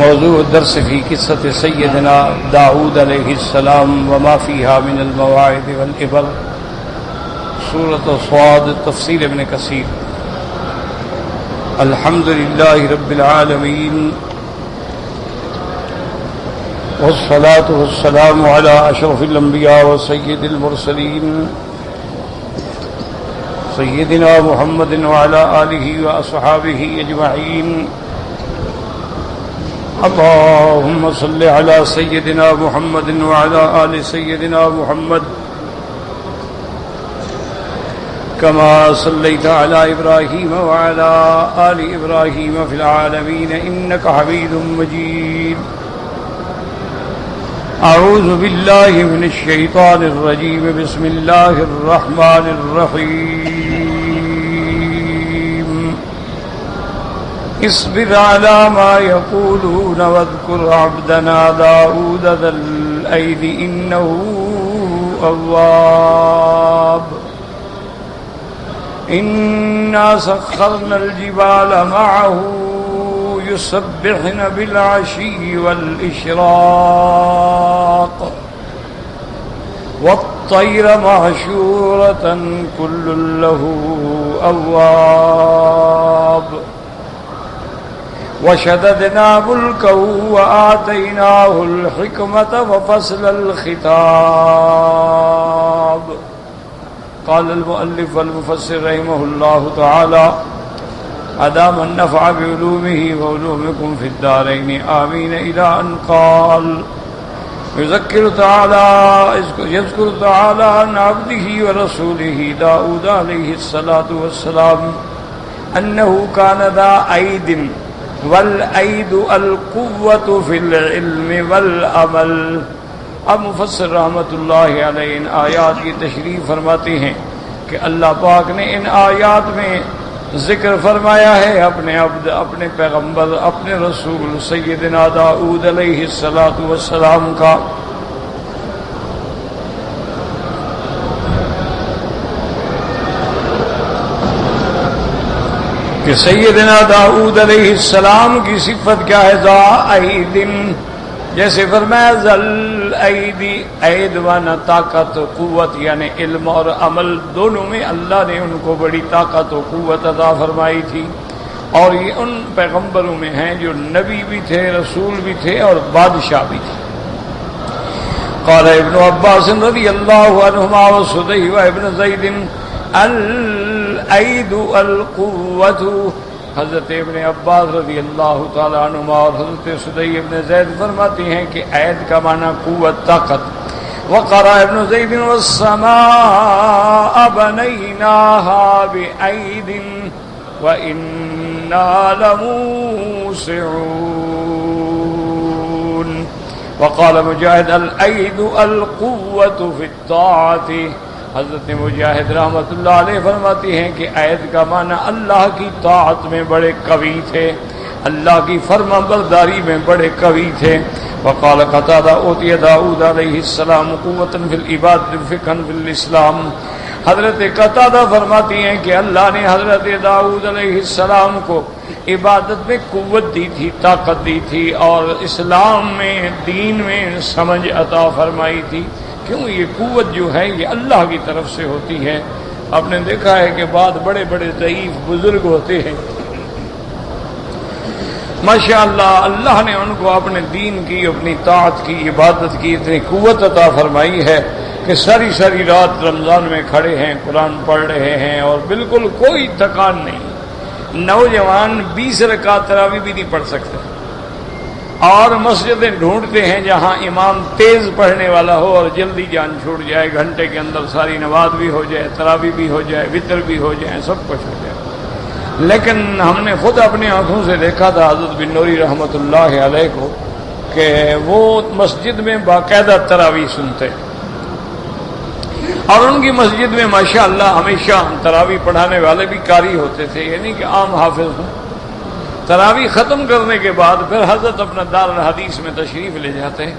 موضوع الدرس في قصة سيدنا داود عليه السلام وما فيها من المواعظ والعبر. سورة صاد، تفسير ابن كثير. الحمد لله رب العالمين، والصلاة والسلام على أشرف الأنبياء وسيد المرسلين سيدنا محمد وعلى آله وأصحابه أجمعين. اللهم صل على سيدنا محمد وعلى آل سيدنا محمد كما صليت على إبراهيم وعلى آل إبراهيم في العالمين إنك حميد مجيد. أعوذ بالله من الشيطان الرجيم. بسم الله الرحمن الرحيم. اصبر على ما يقولون واذكر عبدنا داود ذا الأيد إنه أواب. إنا سخرنا الجبال معه يسبحن بالعشي والإشراق والطير محشورة كل له أواب. وشددنا ملكه وآتيناه الحكمة وفصل الخطاب. قال المؤلف والمفسر رحمه الله تعالى: أدام النفع بعلومه وعلومكم في الدارين آمين. إلى أن قال: يذكر تعالى عن عبده ورسوله داود عليه الصلاة والسلام أنه كان ذا أيد، والأيد القوة في العلم والعمل. اب مفسر رحمت اللہ علیہ ان آیات کی تشریح فرماتے ہیں کہ اللہ پاک نے ان آیات میں ذکر فرمایا ہے اپنے عبد، اپنے پیغمبر، اپنے رسول سیدنا داؤد علیہ السلام کا، کہ سیدنا داؤد علیہ السلام کی صفت کیا ہے؟ ذا ایدن، جیسے فرمایا ذل ایدی، اید وانا طاقت، قوت، یعنی علم اور عمل دونوں میں اللہ نے ان کو بڑی طاقت و قوت عطا فرمائی تھی، اور یہ ان پیغمبروں میں ہیں جو نبی بھی تھے، رسول بھی تھے اور بادشاہ بھی تھے. قال ابن عباس رضی اللہ عنہما وسدی و ابن زید العید القوت. حضرت ابن عباس رضی اللہ تعالیٰ عنہما اور حضرت سدی ابن زید فرماتے ہیں کہ عید کا معنی قوت، طاقت. وقرأ ابن زید والسماء بنيناها بأيد وإنا لموسعون. وقال مجاہد الأيد القوة في الطاعة. حضرت مجاہد رحمۃ اللہ علیہ فرماتی ہیں کہ عید کا معنی اللہ کی طاعت میں بڑے قوی تھے، اللہ کی فرما برداری میں بڑے قوی تھے. وقال قتادہ اوتی داؤد علیہ السلام قوۃ فی العبادۃ فقہا فی الاسلام. حضرت قتادہ فرماتی ہیں کہ اللہ نے حضرت داؤد علیہ السلام کو عبادت میں قوت دی تھی، طاقت دی تھی، اور اسلام میں، دین میں سمجھ عطا فرمائی تھی. کیوں؟ یہ قوت جو ہے یہ اللہ کی طرف سے ہوتی ہے. آپ نے دیکھا ہے کہ بعد بڑے بڑے ضعیف بزرگ ہوتے ہیں، ماشاءاللہ اللہ نے ان کو اپنے دین کی، اپنی طاعت کی، عبادت کی اتنی قوت عطا فرمائی ہے کہ ساری ساری رات رمضان میں کھڑے ہیں، قرآن پڑھ رہے ہیں اور بالکل کوئی تھکان نہیں. نوجوان 20 رکعت تراویح بھی نہیں پڑھ سکتے، اور مسجدیں ڈھونڈتے ہیں جہاں امام تیز پڑھنے والا ہو اور جلدی جان چھوٹ جائے، گھنٹے کے اندر ساری نماز بھی ہو جائے، تراویح بھی ہو جائے، وتر بھی ہو جائے، سب کچھ ہو جائے. لیکن ہم نے خود اپنی آنکھوں سے دیکھا تھا حضرت بن نوری رحمۃ اللہ علیہ کو کہ وہ مسجد میں باقاعدہ تراویح سنتے، اور ان کی مسجد میں ماشاءاللہ ہمیشہ تراویح پڑھانے والے بھی قاری ہوتے تھے، یعنی کہ عام حافظ ہوں. تراویح ختم کرنے کے بعد پھر حضرت اپنا دار الحدیث میں تشریف لے جاتے ہیں،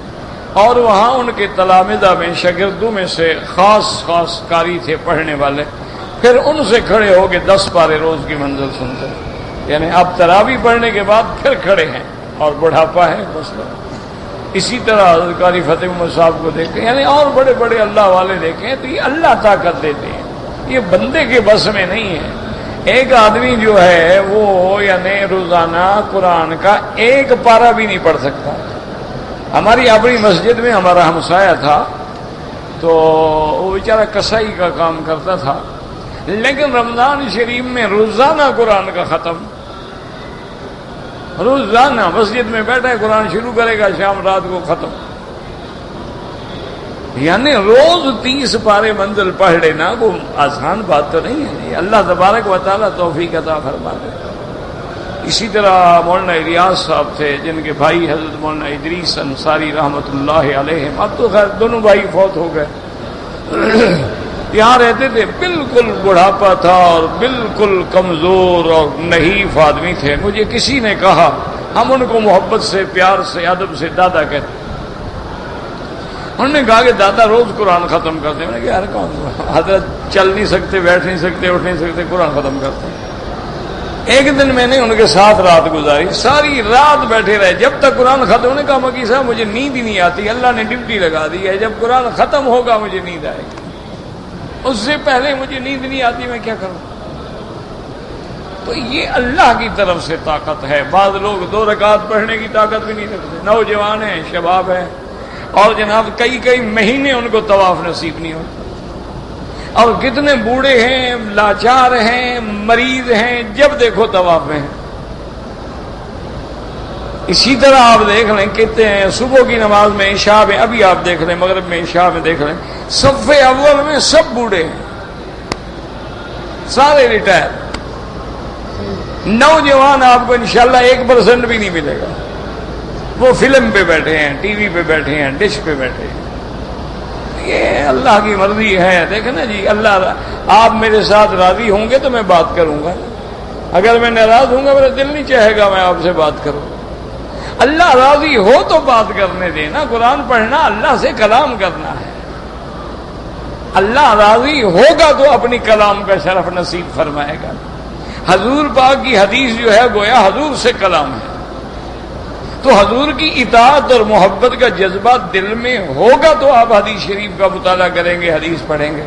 اور وہاں ان کے تلامذہ میں، شاگردوں میں سے خاص قاری تھے پڑھنے والے، پھر ان سے کھڑے ہو کے 10 پارے روز کی منزل سنتے. یعنی آپ تراویح پڑھنے کے بعد پھر کھڑے ہیں اور بڑھاپا ہے مسئلہ. اسی طرح حضرت قاری فتح محمد صاحب کو دیکھیں، یعنی اور بڑے بڑے اللہ والے دیکھیں تو یہ اللہ طاقت دیتے ہیں، یہ بندے کے بس میں نہیں ہے. ایک آدمی جو ہے وہ یعنی روزانہ قرآن کا ایک پارہ بھی نہیں پڑھ سکتا. ہماری اپنی مسجد میں ہمارا ہمسایہ تھا تو وہ بیچارہ کسائی کا کام کرتا تھا، لیکن رمضان شریف میں روزانہ قرآن کا ختم، روزانہ مسجد میں بیٹھا ہے قرآن شروع کرے گا شام رات کو ختم. یعنی روز 30 پارے منزل پڑھ لینا وہ آسان بات تو نہیں ہے، اللہ تبارک و تعالیٰ توفیق عطا فرما دے. اسی طرح مولانا الیاس صاحب تھے جن کے بھائی حضرت مولانا ادریس انصاری رحمۃ اللہ علیہ، اب تو خیر دونوں بھائی فوت ہو گئے. یہاں رہتے تھے، بالکل بڑھاپا تھا اور بالکل کمزور اور نحیف آدمی تھے. مجھے کسی نے کہا، ہم ان کو محبت سے پیار سے ادب سے دادا کہتے، انہوں نے کہا کہ دادا روز قرآن ختم کرتے. میں نے کہا یار کون حضرت چل نہیں سکتے، بیٹھ نہیں سکتے، اٹھ نہیں سکتے، قرآن ختم کرتے. ایک دن میں نے ان کے ساتھ رات گزاری، ساری رات بیٹھے رہے جب تک قرآن ختم. انہوں نے کہا مکی صاحب مجھے نیند ہی نہیں آتی، اللہ نے ڈیوٹی لگا دی ہے، جب قرآن ختم ہوگا مجھے نیند آئے گی، اس سے پہلے مجھے نیند نہیں آتی، میں کیا کروں. تو یہ اللہ کی طرف سے طاقت ہے. بعض لوگ 2 رکعت پڑھنے کی طاقت بھی نہیں رکھتے، نوجوان ہیں، شباب ہیں، اور جناب کئی مہینے ان کو طواف نصیب نہیں ہوتا. اور کتنے بوڑھے ہیں، لاچار ہیں، مریض ہیں، جب دیکھو طواف میں ہیں. اسی طرح آپ دیکھ لیں کہتے ہیں صبح کی نماز میں، عشاء میں، ابھی آپ دیکھ لیں مغرب میں، عشاء میں دیکھ لیں، صف اول میں سب بوڑھے ہیں، سارے ریٹائر. نوجوان آپ کو انشاءاللہ 1% بھی نہیں ملے گا. وہ فلم پہ بیٹھے ہیں، ٹی وی پہ بیٹھے ہیں، ڈش پہ بیٹھے ہیں. یہ اللہ کی مرضی ہے. دیکھیں نا جی، اللہ آپ میرے ساتھ راضی ہوں گے تو میں بات کروں گا، اگر میں ناراض ہوں گا میرا دل نہیں چاہے گا میں آپ سے بات کروں. اللہ راضی ہو تو بات کرنے دینا. قرآن پڑھنا اللہ سے کلام کرنا ہے. اللہ راضی ہوگا تو اپنی کلام کا شرف نصیب فرمائے گا. حضور پاک کی حدیث جو ہے گویا حضور سے کلام ہے، تو حضور کی اطاعت اور محبت کا جذبہ دل میں ہوگا تو آپ حدیث شریف کا مطالعہ کریں گے، حدیث پڑھیں گے.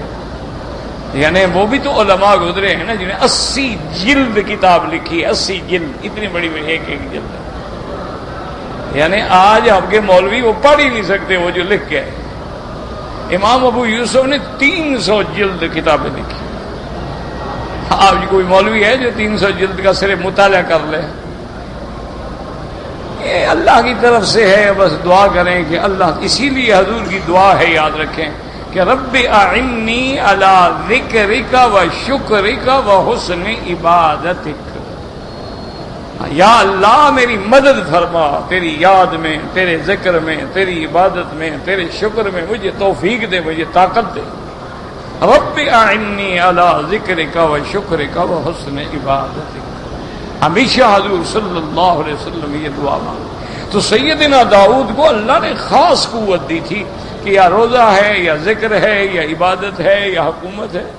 یعنی وہ بھی تو علماء گزرے ہیں نا جنہیں 80 جلد کتاب لکھی ہے، 80 جلد، اتنی بڑی ایک جلد ہے. یعنی آج آپ کے مولوی وہ پڑھ ہی نہیں سکتے وہ جو لکھ کے. امام ابو یوسف نے 300 جلد کتابیں لکھی. آج کوئی مولوی ہے جو 300 جلد کا صرف مطالعہ کر لے؟ یہ اللہ کی طرف سے ہے. بس دعا کریں کہ اللہ، اسی لیے حضور کی دعا ہے، یاد رکھیں کہ رب اعنی علی ذکرک و شکرک و حسن عبادتک. یا اللہ میری مدد فرما تیری یاد میں، تیرے ذکر میں، تیری عبادت میں، تیرے شکر میں، مجھے توفیق دے، مجھے طاقت دے. رب اعنی علی ذکرک و شکرک و حسن عبادتک. ہمیشہ حضور صلی اللہ علیہ وسلم یہ دعا مانگے. تو سیدنا داؤد کو اللہ نے خاص قوت دی تھی کہ یا روزہ ہے، یا ذکر ہے، یا عبادت ہے، یا حکومت ہے.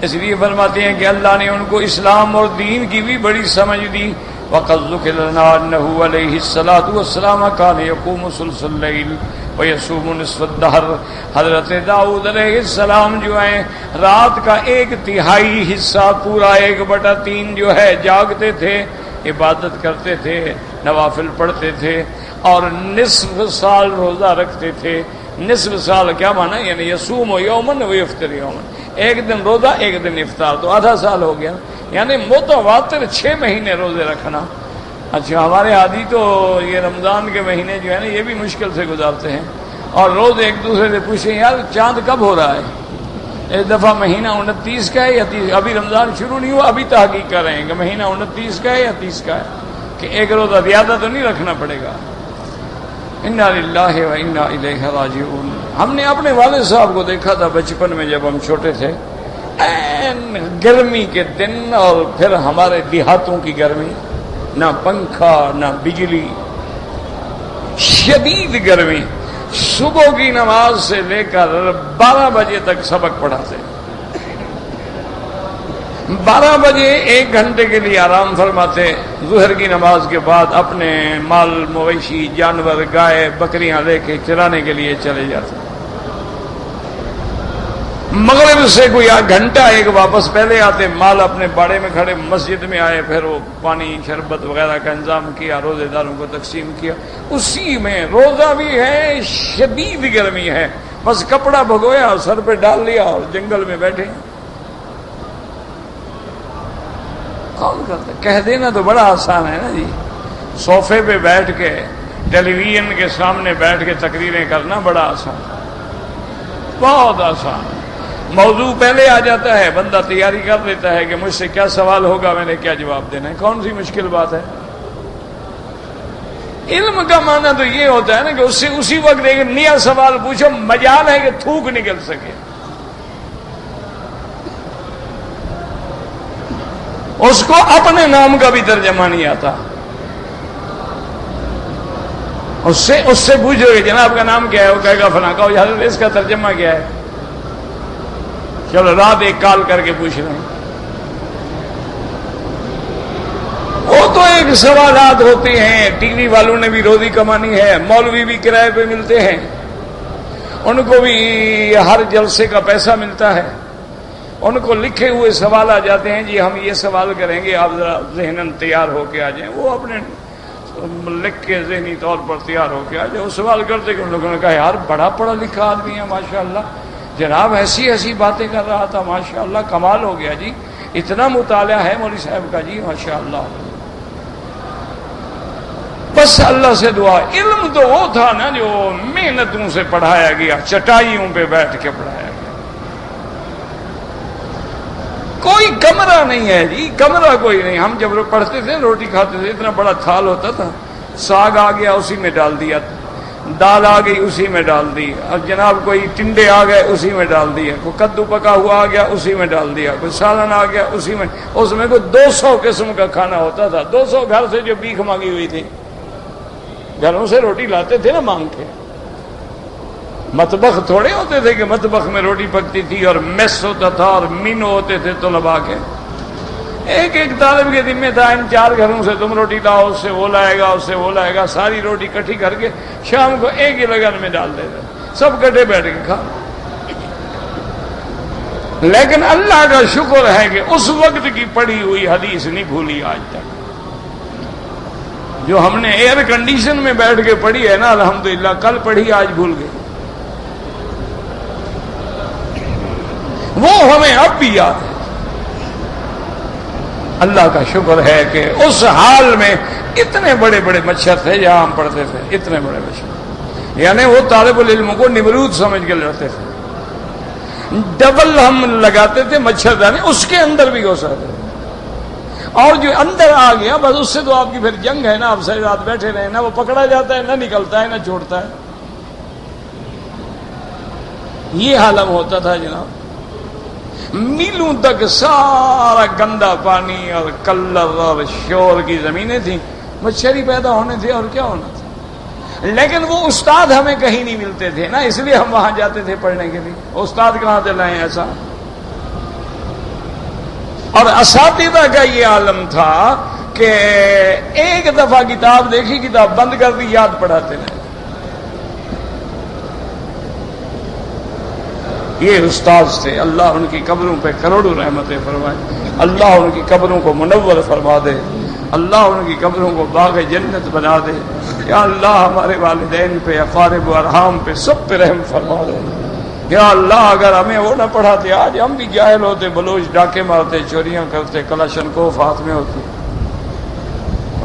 اس لیے فرماتے ہیں کہ اللہ نے ان کو اسلام اور دین کی بھی بڑی سمجھ دی. وَقَدْ ذُكِرَ لَنَا أَنَّهُ عَلَيْهِ الصَّلَاةُ وَالسَّلَامُ كَانَ يَقُومُ ثُلُثَ اللَّيْلِ وَيَصُومُ نِصْفَ الدَّهْرِ. حضرت داؤد علیہ السلام جو ہیں رات کا 1/3 حصہ، پورا 1/3 جو ہے جاگتے تھے، عبادت کرتے تھے، نوافل پڑھتے تھے، اور نصف سال روزہ رکھتے تھے. نصف سال کیا مانا؟ یعنی یصوم یومن و یفطر یومن، ایک دن روزہ ایک دن افطار، تو آدھا سال ہو گیا. یعنی متواتر 6 مہینے روزے رکھنا. اچھا ہمارے عادی تو یہ رمضان کے مہینے جو ہے نا یہ بھی مشکل سے گزارتے ہیں، اور روز ایک دوسرے سے پوچھیں یار چاند کب ہو رہا ہے؟ اس دفعہ مہینہ 29 کا ہے یا 30؟ ابھی رمضان شروع نہیں ہوا، ابھی تحقیق کر رہے ہیں کہ مہینہ 29 کا ہے یا 30 کا ہے، کہ ایک روزہ زیادہ تو نہیں رکھنا پڑے گا. انا للہ و انا الیہ راجعون. ہم نے اپنے والد صاحب کو دیکھا تھا بچپن میں جب ہم چھوٹے تھے، گرمی کے دن، اور پھر ہمارے دیہاتوں کی گرمی، نہ پنکھا نہ بجلی، شدید گرمی. صبح کی نماز سے لے کر 12 بجے تک سبق پڑھاتے. 12 بجے 1 گھنٹے کے لیے آرام فرماتے، ظہر کی نماز کے بعد اپنے مال مویشی جانور گائے بکریاں لے کے چرانے کے لیے چلے جاتے۔ مغرب سے کوئی گھنٹہ ایک واپس پہلے آتے، مال اپنے باڑے میں کھڑے، مسجد میں آئے، پھر وہ پانی شربت وغیرہ کا انتظام کیا، روزے داروں کو تقسیم کیا۔ اسی میں روزہ بھی ہے، شدید گرمی ہے، بس کپڑا بھگویا اور سر پہ ڈال لیا اور جنگل میں بیٹھے۔ کون کرتا؟ کہہ دینا تو بڑا آسان ہے نا جی، صوفے پہ بیٹھ کے ٹیلی ویژن کے سامنے بیٹھ کے تقریریں کرنا بڑا آسان، بہت آسان۔ موضوع پہلے آ جاتا ہے، بندہ تیاری کر لیتا ہے کہ مجھ سے کیا سوال ہوگا، میں نے کیا جواب دینا ہے، کون سی مشکل بات ہے۔ علم کا معنی تو یہ ہوتا ہے نا کہ اس سے اسی وقت ایک نیا سوال پوچھو، مجال ہے کہ تھوک نکل سکے۔ اس کو اپنے نام کا بھی ترجمہ نہیں آتا، اس سے پوچھو کہ جناب کا نام کیا ہے، وہ کہے گا فلاں کا، حضرت اس کا ترجمہ کیا ہے، چلو رات ایک کال کر کے پوچھ رہے ہیں۔ وہ تو ایک سوالات ہوتے ہیں، ٹی وی والوں نے بھی روزی کمانی ہے، مولوی بھی کرائے پہ ملتے ہیں، ان کو بھی ہر جلسے کا پیسہ ملتا ہے، ان کو لکھے ہوئے سوال آ جاتے ہیں، جی ہم یہ سوال کریں گے، آپ ذرا ذہناً تیار ہو کے آ جائیں۔ وہ اپنے لکھ کے ذہنی طور پر تیار ہو کے آ جائیں۔ وہ سوال کرتے کہ ان لوگوں نے کہا یار بڑا پڑھا لکھا آدمی ہے ماشاءاللہ، جناب ایسی ایسی باتیں کر رہا تھا، ماشاءاللہ کمال ہو گیا جی، اتنا مطالعہ ہے مولوی صاحب کا جی ماشاءاللہ۔ بس اللہ سے دعا، علم تو وہ تھا نا جو محنتوں سے پڑھایا گیا، چٹائیوں پہ بیٹھ کے پڑھایا گیا۔ کوئی کمرہ نہیں ہے جی، کمرہ کوئی نہیں۔ ہم جب پڑھتے تھے روٹی کھاتے تھے، اتنا بڑا تھال ہوتا تھا، ساگ آ گیا اسی میں ڈال دیا، دال آ گئی اسی میں ڈال دی، اور جناب کوئی ٹنڈے آ گئے اسی میں ڈال دیا، کوئی کدو پکا ہوا آ گیا اسی میں ڈال دیا، کوئی سالن آ گیا اسی میں۔ اس میں کوئی 200 قسم کا کھانا ہوتا تھا، 200 گھر سے جو بھیک مانگی ہوئی تھی، گھروں سے روٹی لاتے تھے نا مانگ کے۔ مطبخ تھوڑے ہوتے تھے کہ مطبخ میں روٹی پکتی تھی اور میس ہوتا تھا اور مینو ہوتے تھے طلباء کے۔ ایک ایک طالب کے ذمہ تھا ان 4 گھروں سے تم روٹی لاؤ، اس سے وہ لائے گا، اس سے وہ لائے گا، ساری روٹی اکٹھی کر کے شام کو ایک ہی لگن میں ڈال دیتے، سب کٹے بیٹھ کے کھا۔ لیکن اللہ کا شکر ہے کہ اس وقت کی پڑھی ہوئی حدیث نہیں بھولی آج تک، جو ہم نے ایئر کنڈیشن میں بیٹھ کے پڑھی ہے نا الحمدللہ، کل پڑھی آج بھول گئے، وہ ہمیں اب بھی یاد ہے۔ اللہ کا شکر ہے کہ اس حال میں اتنے بڑے بڑے مچھر تھے جہاں ہم پڑھتے تھے، اتنے بڑے مچھر، یعنی وہ طالب العلم کو نمرود سمجھ کے لڑتے تھے۔ ڈبل ہم لگاتے تھے مچھردانی، اس کے اندر بھی ہو سکتے تھے، اور جو اندر آ گیا بس اس سے تو آپ کی پھر جنگ ہے نا، آپ ساری رات بیٹھے رہے نا، وہ پکڑا جاتا ہے نہ نکلتا ہے نہ چھوڑتا ہے۔ یہ عالم ہوتا تھا جناب، میلوں تک سارا گندا پانی اور کلر اور شور کی زمینیں تھیں، مچھر ہی پیدا ہونے تھے اور کیا ہونا تھا۔ لیکن وہ استاد ہمیں کہیں نہیں ملتے تھے نا، اس لیے ہم وہاں جاتے تھے پڑھنے کے لیے۔ استاد کہاں سے لائیں ایسا؟ اور اساتذہ کا یہ عالم تھا کہ ایک دفعہ کتاب دیکھی، کتاب بند کر دی، یاد پڑھاتے رہے۔ یہ استاد تھے، اللہ ان کی قبروں پہ کروڑوں رحمتیں فرمائے، اللہ ان کی قبروں کو منور فرما دے، اللہ ان کی قبروں کو باغ جنت بنا دے، یا اللہ ہمارے والدین پہ، اقارب و ارحام پہ، سب پہ رحم فرما دے۔ یا اللہ اگر ہمیں وہ نہ پڑھاتے آج ہم بھی جاہل ہوتے، بلوچ ڈاکے مارتے، چوریاں کرتے، کلاشنکوف ہاتھ میں ہوتی۔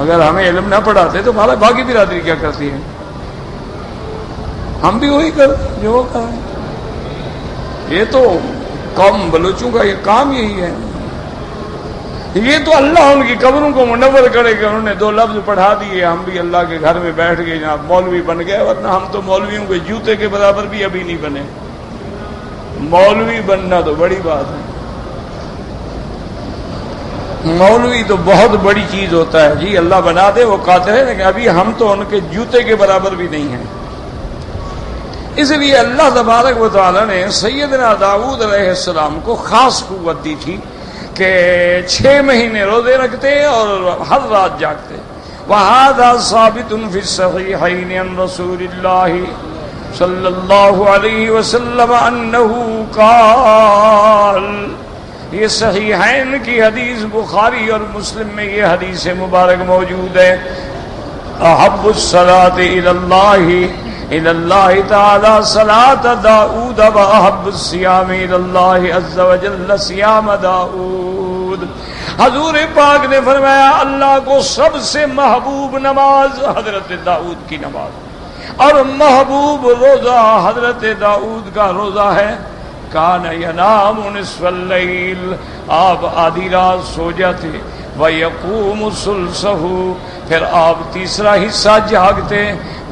اگر ہمیں علم نہ پڑھاتے تو ہمارا باقی برادری کیا کرتی ہے؟ ہم بھی وہی کرتے جو وہ کر رہے ہیں۔ یہ تو قوم بلوچوں کا یہ کام یہی ہے۔ یہ تو اللہ ان کی قبروں کو منور کرے کہ انہوں نے 2 لفظ پڑھا دیے، ہم بھی اللہ کے گھر میں بیٹھ گئے، جناب مولوی بن گئے، ورنہ ہم تو مولویوں کے جوتے کے برابر بھی ابھی نہیں بنے۔ مولوی بننا تو بڑی بات ہے، مولوی تو بہت بڑی چیز ہوتا ہے جی، اللہ بنا دے وہ قادر ہے، لیکن ابھی ہم تو ان کے جوتے کے برابر بھی نہیں ہیں۔ اس لیے اللہ تبارک و تعالی نے سیدنا داؤد علیہ السلام کو خاص قوت دی تھی کہ 6 مہینے روزے رکھتے اور ہر رات جاگتے. وَهَذَا ثَابِتٌ فِي الصَّحِيحَيْنِ عَنْ رَسُولِ اللَّهِ صلی اللہ علیہ وسلم انہ قال، یہ صحیحین کی حدیث بخاری اور مسلم میں یہ حدیث مبارک موجود ہے. احب الصلاۃ الی اللہ تعالی صلاۃ داؤد واحب الصیام الی اللہ عز وجل صیام داؤد. حضور پاک نے فرمایا اللہ کو سب سے محبوب نماز حضرت داؤد کی نماز، اور محبوب روزہ حضرت داؤد کا روزہ ہے. کان ینام نصف اللیل، آپ آدھی رات سو جاتے. وَيَقُومُ ثُلْثَهُ، پھر آپ تیسرا حصہ جاگتے.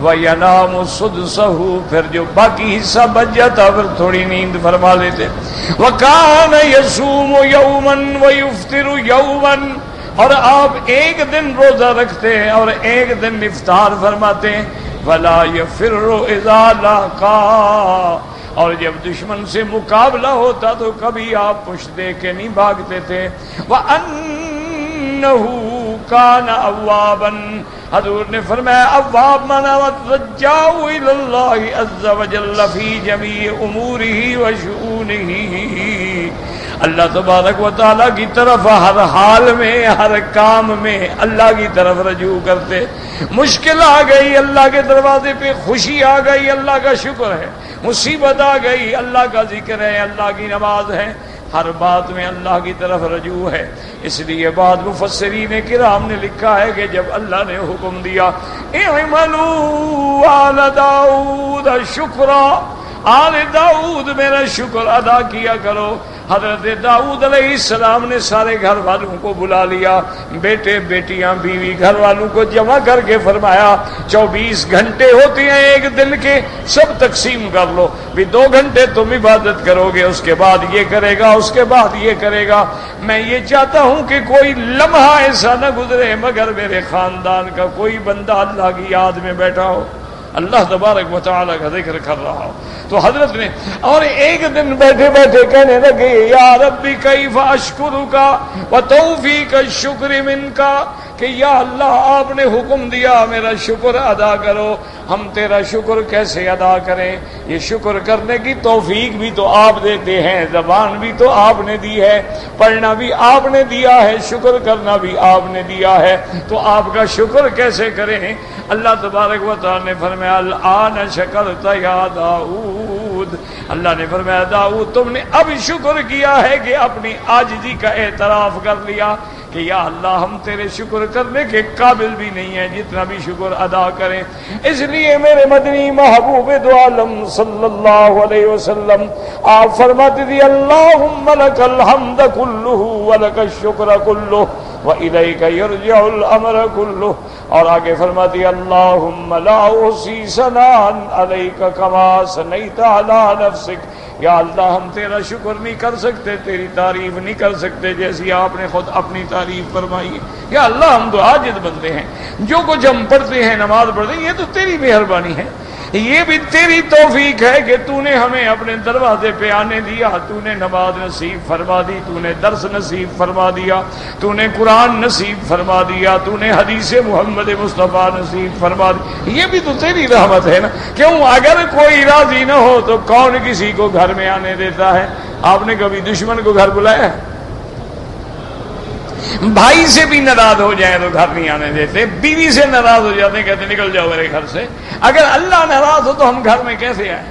وَيَنَامُ سُدُسَهُ، پھر جو باقی حصہ بچ جاتا پھر تھوڑی نیند فرما لیتے. وَكَانَ يَصُومُ يَوْمًا وَيُفْطِرُ يَوْمًا، اور آپ ایک دن روزہ رکھتے اور ایک دن افطار فرماتے. وَلَا يَفِرُّ إِذَا لَقَا، اور جب دشمن سے مقابلہ ہوتا تو کبھی آپ پشت دے کے نہیں بھاگتے تھے. وَأَنَّهُ كَانَ أَوَّابًا، حضور نے فرمایا اواب مانا رجاء إلى الله عز وجل في جميع أموره وشؤونه، اللہ تبارک و تعالیٰ کی طرف ہر حال میں ہر کام میں اللہ کی طرف رجوع کرتے. مشکل آ گئی اللہ کے دروازے پہ، خوشی آ گئی اللہ کا شکر ہے، مصیبت آ گئی اللہ کا ذکر ہے، اللہ کی نماز ہے، ہر بات میں اللہ کی طرف رجوع ہے. اس لیے بعد مفسرین کرام نے لکھا ہے کہ جب اللہ نے حکم دیا اعملوا آل داؤد شکرا، آل داؤد میرا شکر ادا کیا کرو، حضرت داؤد علیہ السلام نے سارے گھر والوں کو بلا لیا، بیٹے بیٹیاں بیوی گھر والوں کو جمع کر کے فرمایا 24 گھنٹے ہوتے ہیں ایک دن کے، سب تقسیم کر لو، بھی 2 گھنٹے تم عبادت کرو گے، اس کے بعد یہ کرے گا، اس کے بعد یہ کرے گا. میں یہ چاہتا ہوں کہ کوئی لمحہ ایسا نہ گزرے مگر میرے خاندان کا کوئی بندہ اللہ کی یاد میں بیٹھا ہو، اللہ تبارک و تعالیٰ کا ذکر کر رہا ہو. تو حضرت نے اور ایک دن بیٹھے بیٹھے کہنے لگے یا ربی کیف اشکرک وتوفیق الشکر منک، کہ یا اللہ آپ نے حکم دیا میرا شکر ادا کرو، ہم تیرا شکر کیسے ادا کریں؟ یہ شکر کرنے کی توفیق بھی تو آپ دیتے ہیں، زبان بھی تو آپ نے دی ہے، پڑھنا بھی آپ نے دیا ہے، شکر کرنا بھی آپ نے دیا ہے، تو آپ کا شکر کیسے کریں؟ اللہ تبارک و تعالی نے فرمایا الآن شکرت یا داؤد، اللہ نے فرمایا داؤد تم نے اب شکر کیا ہے کہ اپنی عاجزی کا اعتراف کر لیا کہ یا اللہ ہم تیرے شکر کرنے کے قابل بھی نہیں ہیں جتنا بھی شکر ادا کریں. اس لیے میرے مدنی محبوب دو عالم صلی اللہ علیہ وسلم آپ فرماتے تھے اللہم لک الحمد کلہ ولک الشکر کلہ وَإِلَيْكَ يَرْجِعُ الْأَمْرَ كُلُّهُ، اور آگے فرماتی اللہم لا احصی ثناء علیک کما ثنیت علی نفسک، یا اللہ ہم تیرا شکر نہیں کر سکتے، تیری تعریف نہیں کر سکتے جیسی آپ نے خود اپنی تعریف فرمائی ہے. یا اللہ ہم تو عاجز بندے ہیں، جو کچھ ہم پڑھتے ہیں نماز پڑھتے ہیں یہ تو تیری مہربانی ہے، یہ بھی تیری توفیق ہے کہ تو نے ہمیں اپنے دروازے پہ آنے دیا، تو نے نماز نصیب فرما دی، تو نے درس نصیب فرما دیا، تو نے قرآن نصیب فرما دیا، تو نے حدیث محمد مصطفیٰ نصیب فرما دی، یہ بھی تو تیری رحمت ہے نا. کیوں اگر کوئی راضی نہ ہو تو کون کسی کو گھر میں آنے دیتا ہے؟ آپ نے کبھی دشمن کو گھر بلایا ہے؟ بھائی سے بھی ناراض ہو جائیں تو گھر نہیں آنے دیتے، بیوی سے ناراض ہو جاتے ہیں کہتے نکل جاؤ میرے گھر سے. اگر اللہ ناراض ہو تو ہم گھر میں کیسے آئیں؟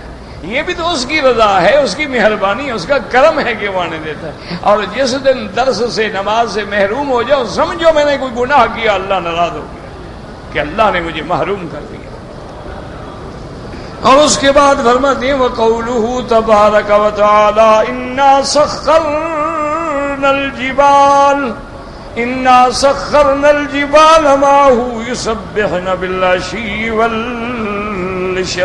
یہ بھی تو اس کی رضا ہے، اس کی مہربانی، اس کا کرم ہے کہ وہ آنے دیتا ہے. اور جس دن درس سے نماز سے محروم ہو جاؤ سمجھو میں نے کوئی گناہ کیا، اللہ ناراض ہو گیا کہ اللہ نے مجھے محروم کر دیا. اور اس کے بعد فرماتے ہیں وَقَوْلُهُ تَبَارَكَ وَتَعَالَى إِنَّا سَخَّرْنَا الْجِبَالَ مَعَهُ يُسَبِّحْنَ بِالْعَشِيِّ وَالْإِشْرَاقِ،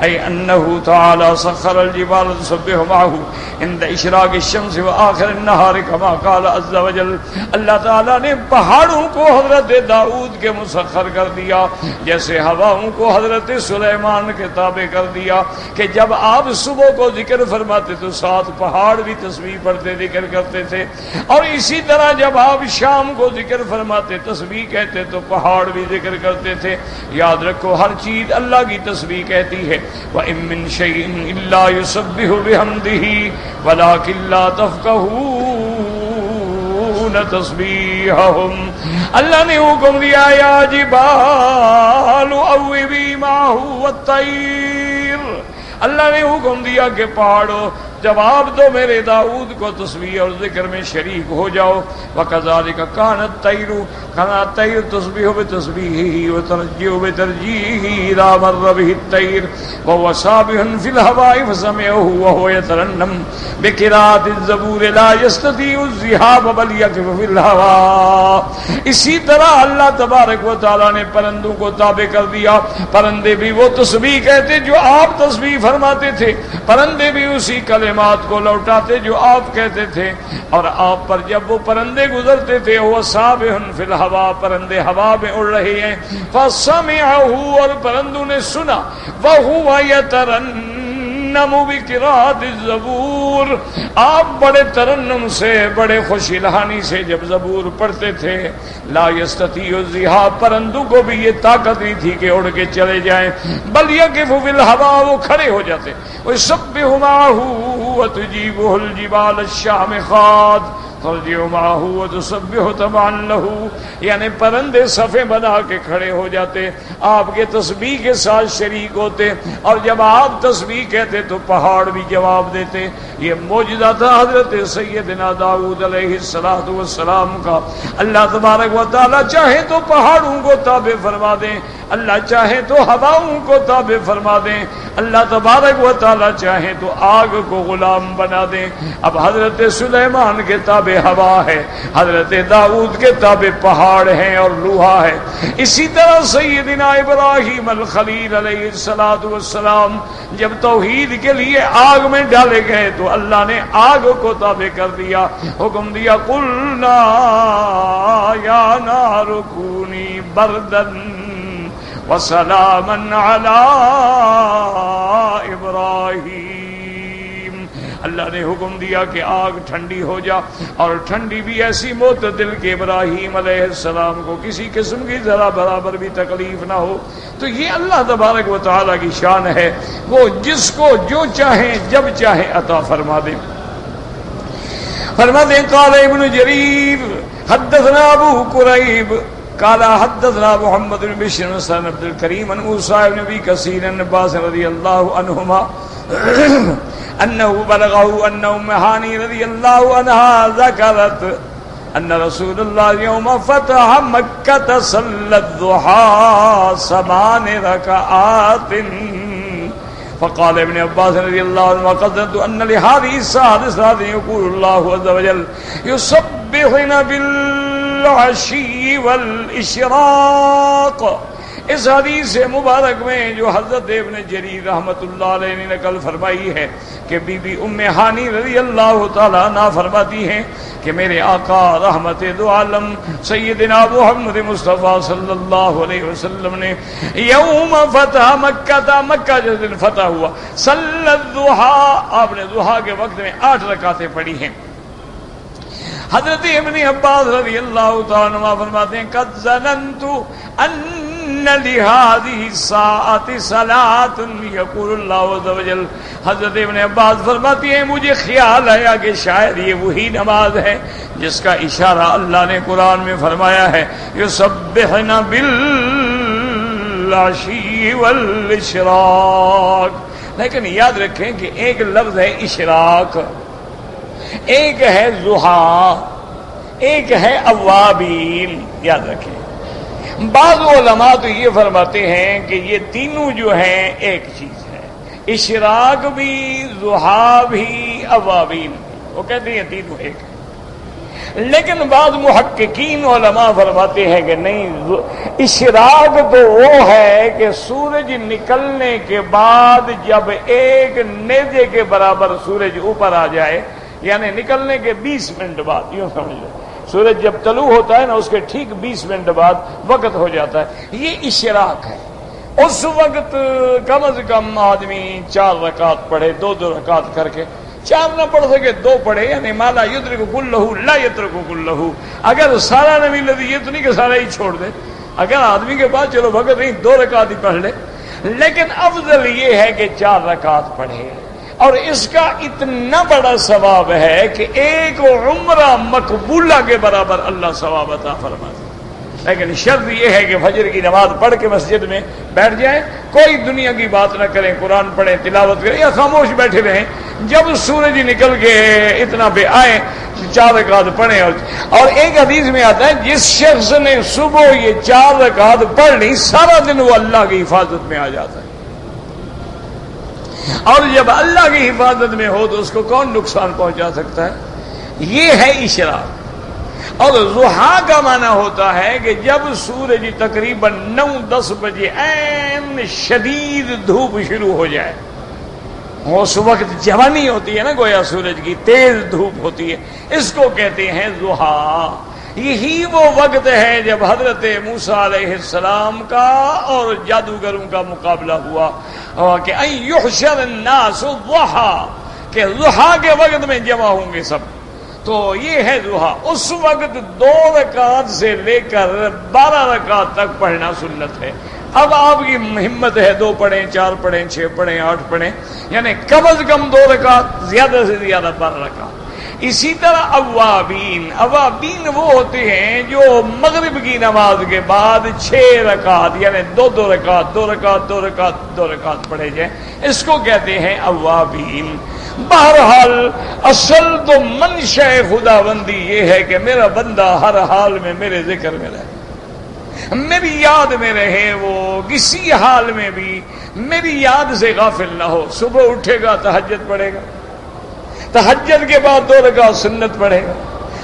أي أنه تعالى سخر الجبال تسبح معه عند إشراق الشمس وآخر النهار كما قال عز وجل. اللہ تعالیٰ نے پہاڑوں کو حضرت داؤد کے مسخر کر دیا، جیسے ہواؤں کو حضرت سلیمان کے تابع کر دیا کہ جب آپ صبح کو ذکر فرماتے تو ساتھ پہاڑ بھی تسبیح پڑھتے ذکر کرتے تھے، اور اسی طرح جب آپ شام کو ذکر فرماتے تسبیح کہتے تو پہاڑ بھی ذکر کرتے تھے. یاد رکھو ہر چیز اللہ کی تسبیح کہتی ہے. وَإِن مِّن شَيْءٍ إِلَّا يُسَبِّحُ بِحَمْدِهِ وَلَٰكِن لَّا تَفْقَهُونَ تَسْبِيحَهُمْ. اللہ نے حکم دیا یا جبال اوبی مَعَهُ وَالطَّيْرَ. اللہ نے حکم دیا کہ پہاڑوں جواب دو میرے داؤد کو تسبیح اور ذکر میں شریک ہو جاؤ. وَكَذَلِكَ كَانَ الطَّيْرُ كَانَ الطَّيْرُ تُسَبِّحُ بِتَسْبِيحِهِ وَتَرْجِعُ بِتَرْجِيعِهِ إِذَا مَرَّ بِهِ الطَّيْرُ وَهُوَ سَابِحٌ فِي الْهَوَاءِ فَسَمِعَهُ وَهُوَ يَتَرَنَّمُ بِقِرَاءَةِ الزَّبُورِ لَا يَسْتَطِيعُ الذِّهَابَ بَلْ يَقِفُ فِي الْهَوَاءِ. اسی طرح اللہ تبارک و تعالیٰ نے پرندوں کو تابع کر دیا. پرندے بھی وہ تسبیح کہتے جو آپ تسبیح فرماتے تھے، پرندے بھی اسی کلمات کو لوٹاتے جو آپ کہتے تھے، اور آپ پر جب وہ پرندے گزرتے تھے وہ سابح فی الہوا، پرندے ہوا میں اڑ رہے ہیں. فسمعه، اور پرندوں نے سنا. وهو يترنم بقراءة الزبور، آپ بڑے ترنم سے بڑے خوش الہانی سے جب زبور پڑھتے تھے. لا يستطيع الذهاب، پرندوں کو بھی یہ طاقت نہیں تھی کہ اڑ کے چلے جائیں. بل يقف في الهواء، وہ کھڑے ہو جاتے. ويسبح معه وتجيبه الجبال الشامخات ترجع معه وتسبح تبعا له. یعنی پرندے صفیں بنا کے کھڑے ہو جاتے، آپ کے تسبیح کے ساتھ شریک ہوتے، اور جب آپ تسبیح کہتے تو پہاڑ بھی جواب دیتے. یہ معجزہ تھا حضرت سیدنا داؤد علیہ السلام کا. اللہ تبارک و تعالیٰ چاہے تو پہاڑوں کو تابع فرما دیں، اللہ چاہے تو ہواؤں کو تابع فرما دیں، اللہ تبارک و تعالیٰ چاہے تو آگ کو غلام بنا دیں. اب حضرت سلیمان کے تابع ہوا ہے، حضرت داؤد کے تابع پہاڑ ہیں اور لوہا ہے. اسی طرح سیدنا ابراہیم الخلیل علیہ السلام جب توحید کے لیے آگ میں ڈالے گئے تو اللہ نے آگ کو تابع کر دیا. حکم دیا قلنا یا نار کونی بردن وسلاما علی ابراہیم. اللہ نے حکم دیا کہ آگ ٹھنڈی ہو جا، اور ٹھنڈی بھی ایسی معتدل کہ ابراہیم علیہ السلام کو کسی قسم کی ذرا برابر بھی تکلیف نہ ہو. تو یہ اللہ تبارک و تعالیٰ کی شان ہے، وہ جس کو جو چاہے جب چاہے عطا فرما دے. فرماتے ہیں قال ابن جریر حدثنا ابو قریب قال حدثنا محمد بن بشر بن عبد الكريم عن موسى بن ابي كثير عن عباس رضي الله عنهما انه بلغه ان ام هاني رضي الله عنها ذكرت ان رسول الله يوم فتح مكة صلى الضحى 8 ركعات. فقال ابن عباس رضي الله عنه وقدرت ان لهذه الساعة صلاة يقول الله عز وجل يسبحون بالعشي والإشراق. اس حدیث مبارک میں جو حضرت ابن جریر رحمۃ اللہ علیہ نے نقل فرمائی ہے کہ بی بی ام ہانی رضی اللہ تعالیٰ عنہ فرماتی ہیں کہ میرے آقا رحمت دو عالم سیدنا محمد مصطفیٰ صلی اللہ علیہ وسلم نے یوم فتح مکہ تھا، مکہ جس دن فتح ہوا، صلی الضحیٰ، آپ نے ضحیٰ کے وقت میں 8 رکعتیں پڑھی ہیں. حضرت ابن عباس رضی اللہ تعالیٰ عنہ فرماتے ہیں قد ظننت ان لهذه الساعة صلاة يقول الله عز وجل. حضرت ابن عباس فرماتی ہیں مجھے خیال آیا کہ شاید یہ وہی نماز ہے جس کا اشارہ اللہ نے قرآن میں فرمایا ہے یسبحن بالعشی والاشراق. لیکن یاد رکھیں کہ ایک لفظ ہے اشراق، ایک ہے ضحیٰ، ایک ہے اوابین. یاد رکھیں بعض علماء تو یہ فرماتے ہیں کہ یہ تینوں جو ہیں ایک چیز ہے، اشراق بھی، ضحیٰ بھی، اوابین بھی. وہ کہتے ہیں تینوں ایک ہے. لیکن بعض محققین علماء فرماتے ہیں کہ نہیں، اشراق تو وہ ہے کہ سورج نکلنے کے بعد جب ایک نیزے کے برابر سورج اوپر آ جائے، یعنی نکلنے کے 20 منٹ بعد، یوں سمجھ لو سورج جب طلوع ہوتا ہے نا اس کے ٹھیک 20 منٹ بعد وقت ہو جاتا ہے، یہ اشراق ہے۔ اس وقت کم از کم آدمی 4 رکعت پڑھے، 2 رکعت کر کے، 4 نہ پڑھ سکے 2 پڑھے، یعنی مالا یدرک کلہ لا یترک کلہ۔ اگر سارا نبی لذی، یہ تو نہیں کہ سارا ہی چھوڑ دے، اگر آدمی کے پاس چلو وقت نہیں 2 رکعت ہی پڑھ لے، لیکن افضل یہ ہے کہ 4 رکعت پڑھے۔ اور اس کا اتنا بڑا ثواب ہے کہ ایک عمرہ مقبولہ کے برابر اللہ ثواب عطا فرماتا ہے۔ لیکن شرط یہ ہے کہ فجر کی نماز پڑھ کے مسجد میں بیٹھ جائیں، کوئی دنیا کی بات نہ کریں، قرآن پڑھیں، تلاوت کریں یا خاموش بیٹھے رہیں، جب سورج نکل کے اتنا پہ آئے 4 رکعت پڑھیں۔ اور ایک حدیث میں آتا ہے جس شخص نے صبح یہ 4 رکعت پڑھ لی سارا دن وہ اللہ کی حفاظت میں آ جاتا ہے، اور جب اللہ کی حفاظت میں ہو تو اس کو کون نقصان پہنچا سکتا ہے؟ یہ ہے اشراق۔ اور ضحیٰ کا معنی ہوتا ہے کہ جب سورج تقریباً 9-10 بجے عین شدید دھوپ شروع ہو جائے، اس وقت جوانی ہوتی ہے نا، گویا سورج کی تیز دھوپ ہوتی ہے، اس کو کہتے ہیں ضحیٰ۔ یہی وہ وقت ہے جب حضرت موسیٰ علیہ السلام کا اور جادوگروں کا مقابلہ ہوا کہ ان یحشر الناس ضحیٰ، کہ ضحیٰ کے وقت میں جمع ہوں گے سب، تو یہ ہے ضحیٰ۔ اس وقت 2 رکعت سے لے کر 12 رکعت تک پڑھنا سنت ہے۔ اب آپ کی ہمت ہے 2 پڑھیں، 4 پڑھیں، 6 پڑھیں، 8 پڑھیں، یعنی کم از کم 2 رکعت، زیادہ سے زیادہ 12 رکعت۔ اسی طرح اوابین وہ ہوتے ہیں جو مغرب کی نماز کے بعد 6 رکعت، یعنی 2 رکعت 2 رکعت 2 رکعت 2 رکعت پڑھے جائیں، اس کو کہتے ہیں اوابین۔ بہرحال اصل تو منشا خداوندی یہ ہے کہ میرا بندہ ہر حال میں میرے ذکر میں رہے، میری یاد میں رہے، وہ کسی حال میں بھی میری یاد سے غافل نہ ہو۔ صبح اٹھے گا تہجد پڑھے گا، تہجد کے بعد 2 رکعت سنت پڑھے گا،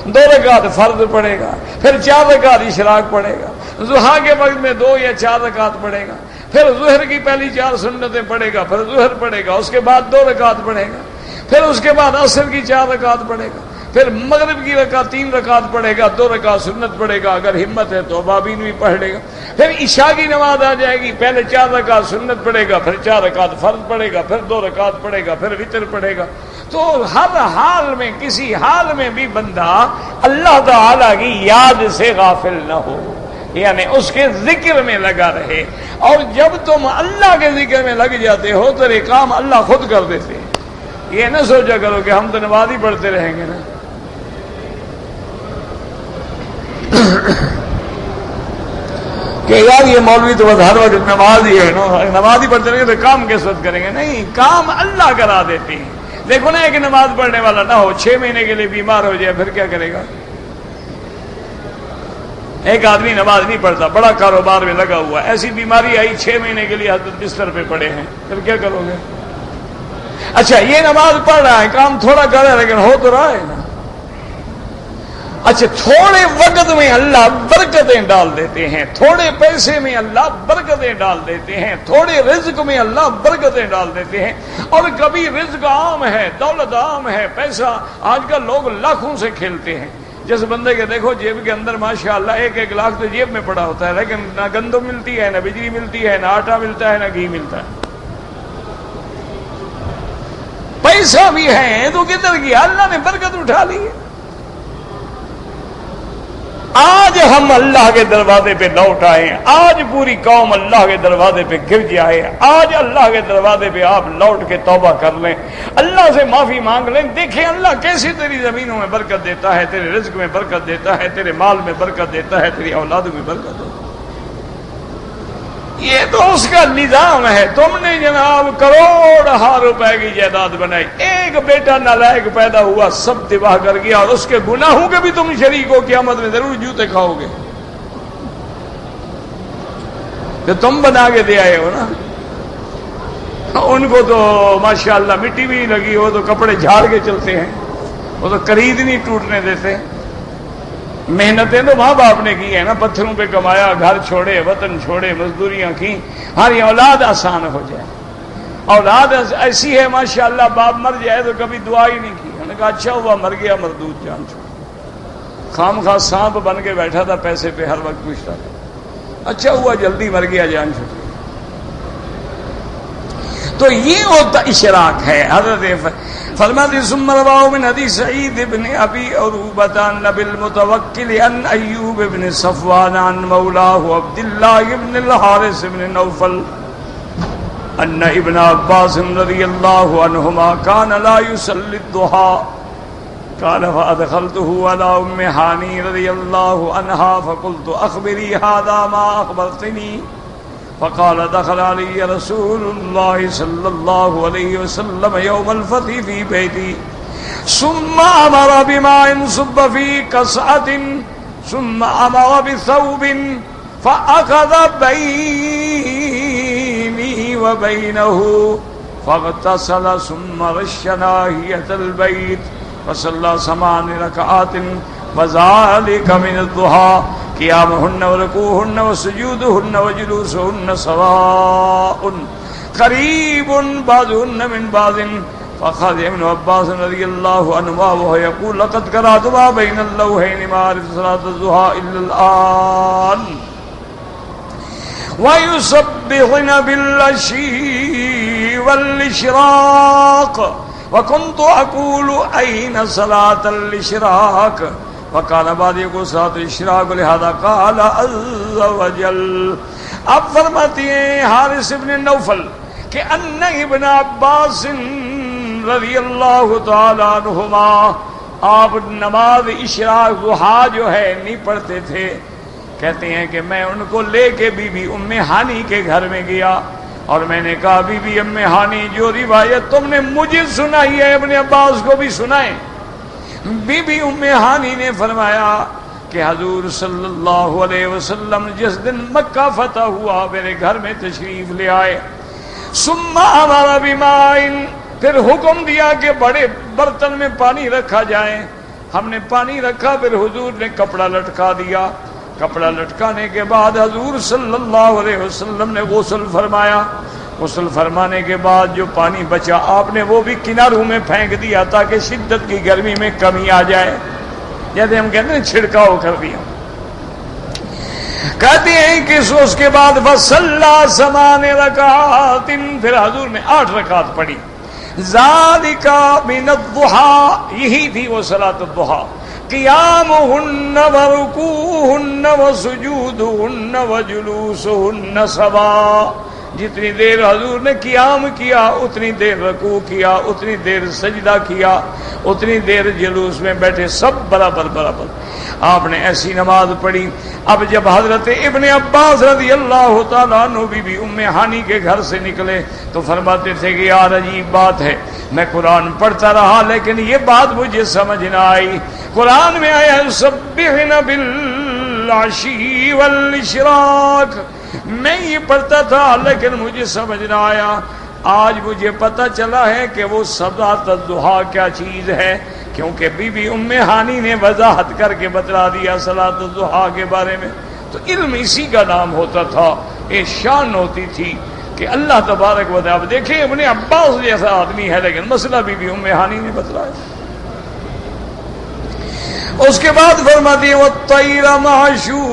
2 رکعت فرض پڑھے گا، پھر 4 رکعت اشراق پڑھے گا، ضحیٰ کے وقت میں 2 یا 4 رکعت پڑھے گا، پھر ظہر کی پہلی 4 سنتیں پڑھے گا، پھر ظہر پڑھے گا، اس کے بعد 2 رکعت پڑھے گا، پھر اس کے بعد عصر کی 4 رکعت پڑھے گا، پھر مغرب کی 3 رکعت پڑھے گا، 2 رکعت سنت پڑھے گا، اگر ہمت ہے تو اوابین بھی پڑھ لے گا، پھر عشاء کی نماز آ جائے گی، پہلے 4 رکعت سنت پڑھے گا، پھر 4 رکعت فرض پڑھے گا، پھر 2 رکعت پڑھے گا، پھر وتر پڑھے گا۔ تو ہر حال میں کسی حال میں بھی بندہ اللہ تعالی کی یاد سے غافل نہ ہو، یعنی اس کے ذکر میں لگا رہے۔ اور جب تم اللہ کے ذکر میں لگ جاتے ہو تو یہ کام اللہ خود کر دیتے ہیں۔ یہ نہ سوچا کرو کہ ہم تو نماز ہی پڑھتے رہیں گے نا، کہ یار یہ مولوی تو بس ہر وقت نماز ہی ہے نا، نماز ہی پڑھتے رہیں گے تو کام کس وقت کریں گے؟ نہیں، کام اللہ کرا دیتے ہیں۔ دیکھو نا، ایک نماز پڑھنے والا نہ ہو، 6 مہینے کے لیے بیمار ہو جائے، پھر کیا کرے گا؟ ایک آدمی نماز نہیں پڑھتا، بڑا کاروبار میں لگا ہوا، ایسی بیماری آئی 6 مہینے کے لیے حضرت بستر پہ پڑے ہیں، پھر کیا کرو گے؟ اچھا، یہ نماز پڑھ رہا ہے، کام تھوڑا کر رہا ہے لیکن ہو تو رہا ہے نا۔ اچھا، تھوڑے وقت میں اللہ برکتیں ڈال دیتے ہیں، تھوڑے پیسے میں اللہ برکتیں ڈال دیتے ہیں، تھوڑے رزق میں اللہ برکتیں ڈال دیتے ہیں۔ اور کبھی رزق عام ہے، دولت عام ہے، پیسہ آج کل لوگ لاکھوں سے کھیلتے ہیں۔ جس بندے کے دیکھو جیب کے اندر ماشاءاللہ 1-1 لاکھ تو جیب میں پڑا ہوتا ہے، لیکن نہ گندم ملتی ہے، نہ بجلی ملتی ہے، نہ آٹا ملتا ہے، نہ گھی ملتا ہے۔ پیسہ بھی ہے تو کدھر گیا؟ اللہ نے برکت اٹھا لی ہے۔ آج ہم اللہ کے دروازے پہ لوٹ آئے، آج پوری قوم اللہ کے دروازے پہ گر جائے، آج اللہ کے دروازے پہ آپ لوٹ کے توبہ کر لیں، اللہ سے معافی مانگ لیں، دیکھیں اللہ کیسے تیری زمینوں میں برکت دیتا ہے، تیرے رزق میں برکت دیتا ہے، تیرے مال میں برکت دیتا ہے، تیری اولاد میں برکت دیتا ہے۔ یہ تو اس کا نظام ہے۔ تم نے جناب کروڑ روپے کی جائیداد بنائی، ایک بیٹا نالائق پیدا ہوا، سب تباہ کر گیا، اور اس کے گناہوں کے بھی تم شریک ہو، قیامت میں ضرور جوتے کھاؤ گے کہ تم بنا کے دے آئے ہو نا۔ ان کو تو ماشاءاللہ مٹی بھی لگی ہو تو کپڑے جھاڑ کے چلتے ہیں، وہ تو قرید نہیں ٹوٹنے دیتے۔ محنتیں تو ماں باپ نے کی ہے نا، پتھروں پہ کمایا، گھر چھوڑے، وطن چھوڑے، مزدوریاں کی، ہماری اولاد آسان ہو جائے۔ اولاد ایسی ہے ماشاءاللہ، باپ مر جائے تو کبھی دعا ہی نہیں کی، انہوں نے کہا اچھا ہوا مر گیا، مردود جان چھوڑ، خام خواہ سانپ بن کے بیٹھا تھا، پیسے پہ ہر وقت پوچھتا تھا، اچھا ہوا جلدی مر گیا، جان چھوڑ۔ تو یہ ہوتا اشراق ہے۔ حضرت فرماتے ثم رواه من حديث سعيد بن ابي عروبة عن ابي المتوكل عن ايوب بن صفوان عن مولاه عبد الله بن الحارث بن نوفل ان ابن عباس رضي الله عنهما كان لا يصلي الضحى قال فادخلته على ام هاني رضي الله عنها فقلت اخبري هذا ما اخبرتني فقال دخل علي رسول الله صلى الله عليه وسلم يوم الفتح في بيتي ثم امر بماء صب في قصعة ثم امر بثوب فاخذ بيني وبينه فاغتسل ثم رش ناحية البيت فصلى 8 ركعات وذلك من الضحى قيامهن وركوعهن وسجودهن وجلوسهن سواء قريب بعضهن من بعض فأخذ ابن عباس رضي الله عنهما وهو يقول لقد قرأت ما بين اللوحين ما أعرف صلاة الضحى إلا الآن ويسبحن بالعشي والإشراق وكنت أقول أين صلاة الإشراق وقال بعد يقول صلاة الإشراق لهذا قال عز وجل۔ اب فرماتی ہیں حارث ابن نوفل کہ ان ابن عباس رضی اللہ تعالی عنہما آپ نماز اشراق ضحیٰ جو ہے نہیں پڑھتے تھے، کہتے ہیں کہ میں ان کو لے کے بی بی ام ہانی کے گھر میں گیا اور میں نے کہا بی بی ام ہانی جو روایت تم نے مجھے سنائی ہے ابن عباس کو بھی سنائیں۔ بی بی ام ہانی نے فرمایا کہ حضور صلی اللہ علیہ وسلم جس دن مکہ فتح ہوا میرے گھر میں تشریف لے آئے، ثم امر بماء، پھر حکم دیا کہ بڑے برتن میں پانی رکھا جائے، ہم نے پانی رکھا، پھر حضور نے کپڑا لٹکا دیا، کپڑا لٹکانے کے بعد حضور صلی اللہ علیہ وسلم نے غسل فرمایا، غسل فرمانے کے بعد جو پانی بچا آپ نے وہ بھی کناروں میں پھینک دیا تاکہ شدت کی گرمی میں کمی آ جائے، جیسے ہم کہتے ہیں چھڑکاؤ کر دیا۔ کہتے ہیں کہ اس کے بعد فصلی 8 رکعات، پھر حضور نے 8 رکعت پڑھی، ذالک من الضحى، یہی تھی وہ صلاۃ الضحیٰ، قیامہن ورکوعہن وسجودہن وجلوسہن سواء، جتنی دیر حضور نے قیام کیا اتنی دیر رکوع کیا، اتنی دیر سجدہ کیا، اتنی دیر جلوس میں بیٹھے، سب برابر برابر آپ نے ایسی نماز پڑھی۔ اب جب حضرت ابن عباس رضی اللہ تعالیٰ عنہ بی بی ام ہانی کے گھر سے نکلے تو فرماتے تھے کہ یار عجیب بات ہے، میں قرآن پڑھتا رہا لیکن یہ بات مجھے سمجھ نہ آئی، قرآن میں آیا ہے سبحن بالعشی والاشراق، میں یہ پڑھتا تھا لیکن مجھے سمجھ نہ آیا، آج مجھے پتہ چلا ہے کہ وہ صلاۃ الضحیٰ کیا چیز ہے، کیونکہ بی بی ام ہانی نے وضاحت کر کے بتلا دیا صلاۃ الضحیٰ کے بارے میں۔ تو علم اسی کا نام ہوتا تھا، ایک شان ہوتی تھی کہ اللہ تبارک و تعالیٰ، دیکھیں ابن عباس جیسا آدمی ہے لیکن مسئلہ بی بی ام ہانی نے بتلایا۔ اس کے بعد فرماتی ہے والطیر محشورۃ،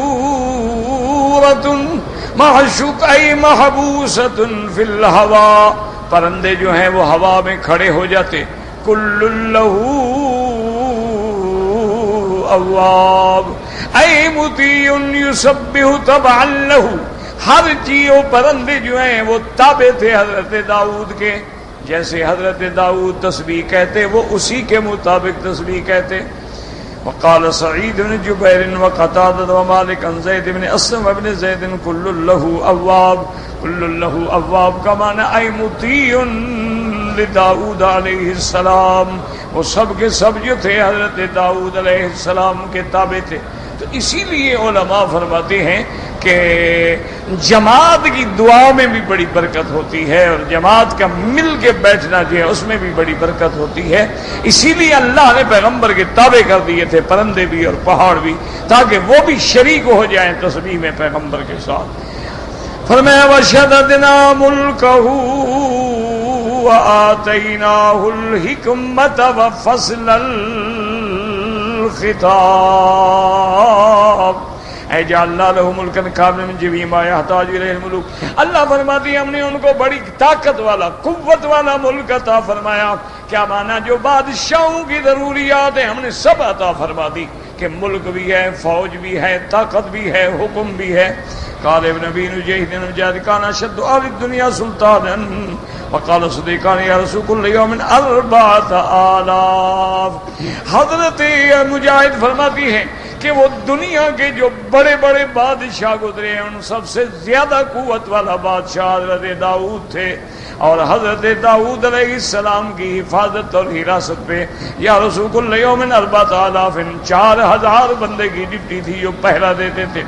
معشوق ای محبوست فی الہوا، پرندے جو ہیں وہ ہوا میں کھڑے ہو جاتے، کل لہ اواب ای مطیع یسبح تبعا لہ، ہر چیز پرندے جو ہیں وہ تابع تھے حضرت داؤد کے، جیسے حضرت داؤد تسبیح کہتے وہ اسی کے مطابق تسبیح کہتے۔ وقال سعید بن جبیر وقتادہ ومالک عن زید بن اسلم بن زید کل له اواب، کل له اواب کا معنی ای مطیع لداؤد علیہ السلام، وہ سب کے سب جو تھے حضرت داؤد علیہ السلام کے تابع تھے۔ تو اسی لیے علماء فرماتے ہیں کہ جماعت کی دعا میں بھی بڑی برکت ہوتی ہے، اور جماعت کا مل کے بیٹھنا جو ہے اس میں بھی بڑی برکت ہوتی ہے۔ اسی لیے اللہ نے پیغمبر کے تابع کر دیے تھے پرندے بھی اور پہاڑ بھی، تاکہ وہ بھی شریک ہو جائیں تسبیح میں پیغمبر کے ساتھ۔ فرمایا وَشَدَدْنَا مُلْكَهُ وَآتَيْنَاهُ الْحِكْمَةَ وَفَصْلَ الْخِطَابِ اے جعلنا لَهُ مُلْكًا كَامِلًا مِنْ جَمِيعِ مَا يَحْتَاجُ إِلَيْهِ الْمُلُوكُ۔ اللہ فرماتی ہے ہم نے ان کو بڑی طاقت والا، قوت والا ملک عطا فرمایا۔ کیا مانا؟ جو بادشاہوں کی ضروریات ہیں ہم نے سب عطا فرما دی، کہ ملک بھی ہے، فوج بھی ہے، طاقت بھی ہے، حکم بھی ہے۔ قال ابن ابي نجيح المجاهد كان اشد اهل الدنيا سلطانا وقال صديقان يا رسول كل يوم 4000۔ حضرت مجاہد فرماتی ہیں کہ وہ دنیا کے جو بڑے بڑے بادشاہ گزرے ہیں ان سب سے زیادہ قوت والا بادشاہ حضرت داؤد تھے، اور حضرت داؤد علیہ السلام کی حفاظت اور حراست پہ یا رسول کل یوم 4000 4000 بندے کی ڈپٹی تھی جو پہرا دیتے تھے۔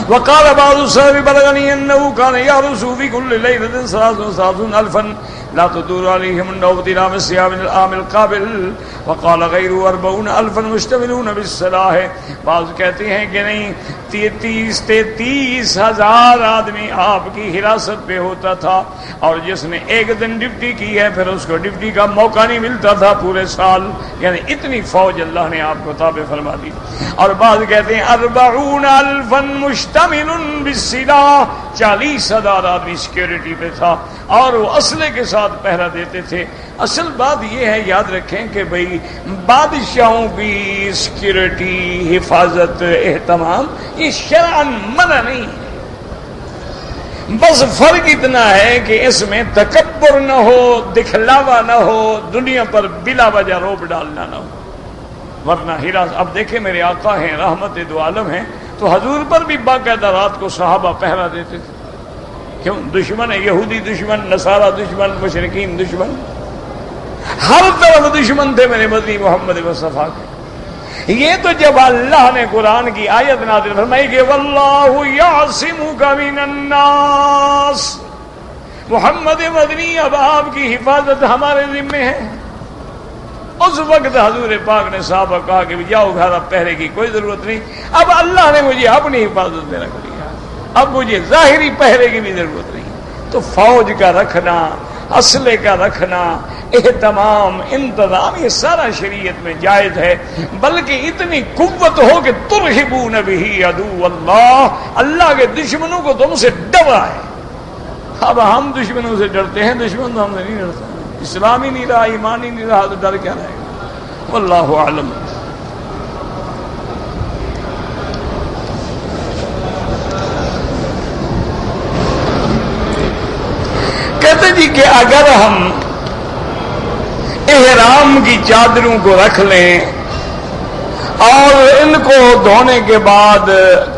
وقال بعض السلف بلغني انه كان يرسو في كل ليله 33,000 لا تدور عليهم النوبة إلى مسيا من العام القابل، وقال غيره 40,000 مشتملون بالسلاح۔ بعض کہتے ہیں کہ نہیں 33,000 آدمی آپ کی حراست پہ ہوتا تھا، اور جس نے ایک دن ڈپٹی کی ہے پھر اس کو ڈپٹی کا موقع نہیں ملتا تھا پورے سال، یعنی اتنی فوج اللہ نے آپ کو تابع فرما دی۔ اور بعض کہتے ہیں 40,000 مشتمل بالسلاح، 40,000 آدمی سیکیورٹی پہ تھا اور وہ اسلحے کے ساتھ پہرا دیتے تھے۔ اصل بات یہ ہے، یاد رکھیں کہ بھئی بادشاہوں کی سیکیورٹی، حفاظت، اہتمام یہ شرعاً منع نہیں ہے، بس فرق اتنا ہے کہ اس میں تکبر نہ ہو، دکھلاوا نہ ہو، دنیا پر بلا وجہ روب ڈالنا نہ ہو، ورنہ اب دیکھیں میرے آقا ہیں رحمت دو عالم ہیں، تو حضور پر بھی باقاعدہ رات کو صحابہ پہرا دیتے تھے۔ کیوں؟ دشمن ہے، یہودی دشمن، نصارہ دشمن، مشرکین دشمن، ہر طرف دشمن تھے میرے مدنی محمد مصطفیٰ کے۔ یہ تو جب اللہ نے قرآن کی آیت نازل فرمائی کہ واللہ یعصمک من الناس، محمد مدنی اب آپ کی حفاظت ہمارے ذمے ہے۔ اس وقت حضور پاک نے صحابہ کہا کہ جاؤ گھر، اب پہرے کی کوئی ضرورت نہیں، اب اللہ نے مجھے اپنی حفاظت میں رکھ لیا، اب مجھے ظاہری پہرے کی بھی ضرورت نہیں۔ تو فوج کا رکھنا، اسلحے کا رکھنا، اہتمام، انتظام، یہ سارا شریعت میں جائز ہے، بلکہ اتنی قوت ہو کہ ترہبون بہ عدو اللہ، اللہ کے دشمنوں کو تم سے ڈرائے۔ اب ہم دشمنوں سے ڈرتے ہیں، دشمن تو ہم سے نہیں ڈرتا، اسلام ہی نہیں رہا، ایمان ہی نہیں رہا، تو ڈر کیا رہے گا؟ واللہ اعلم۔ کہتے جی کہ اگر ہم احرام کی چادروں کو رکھ لیں اور ان کو دھونے کے بعد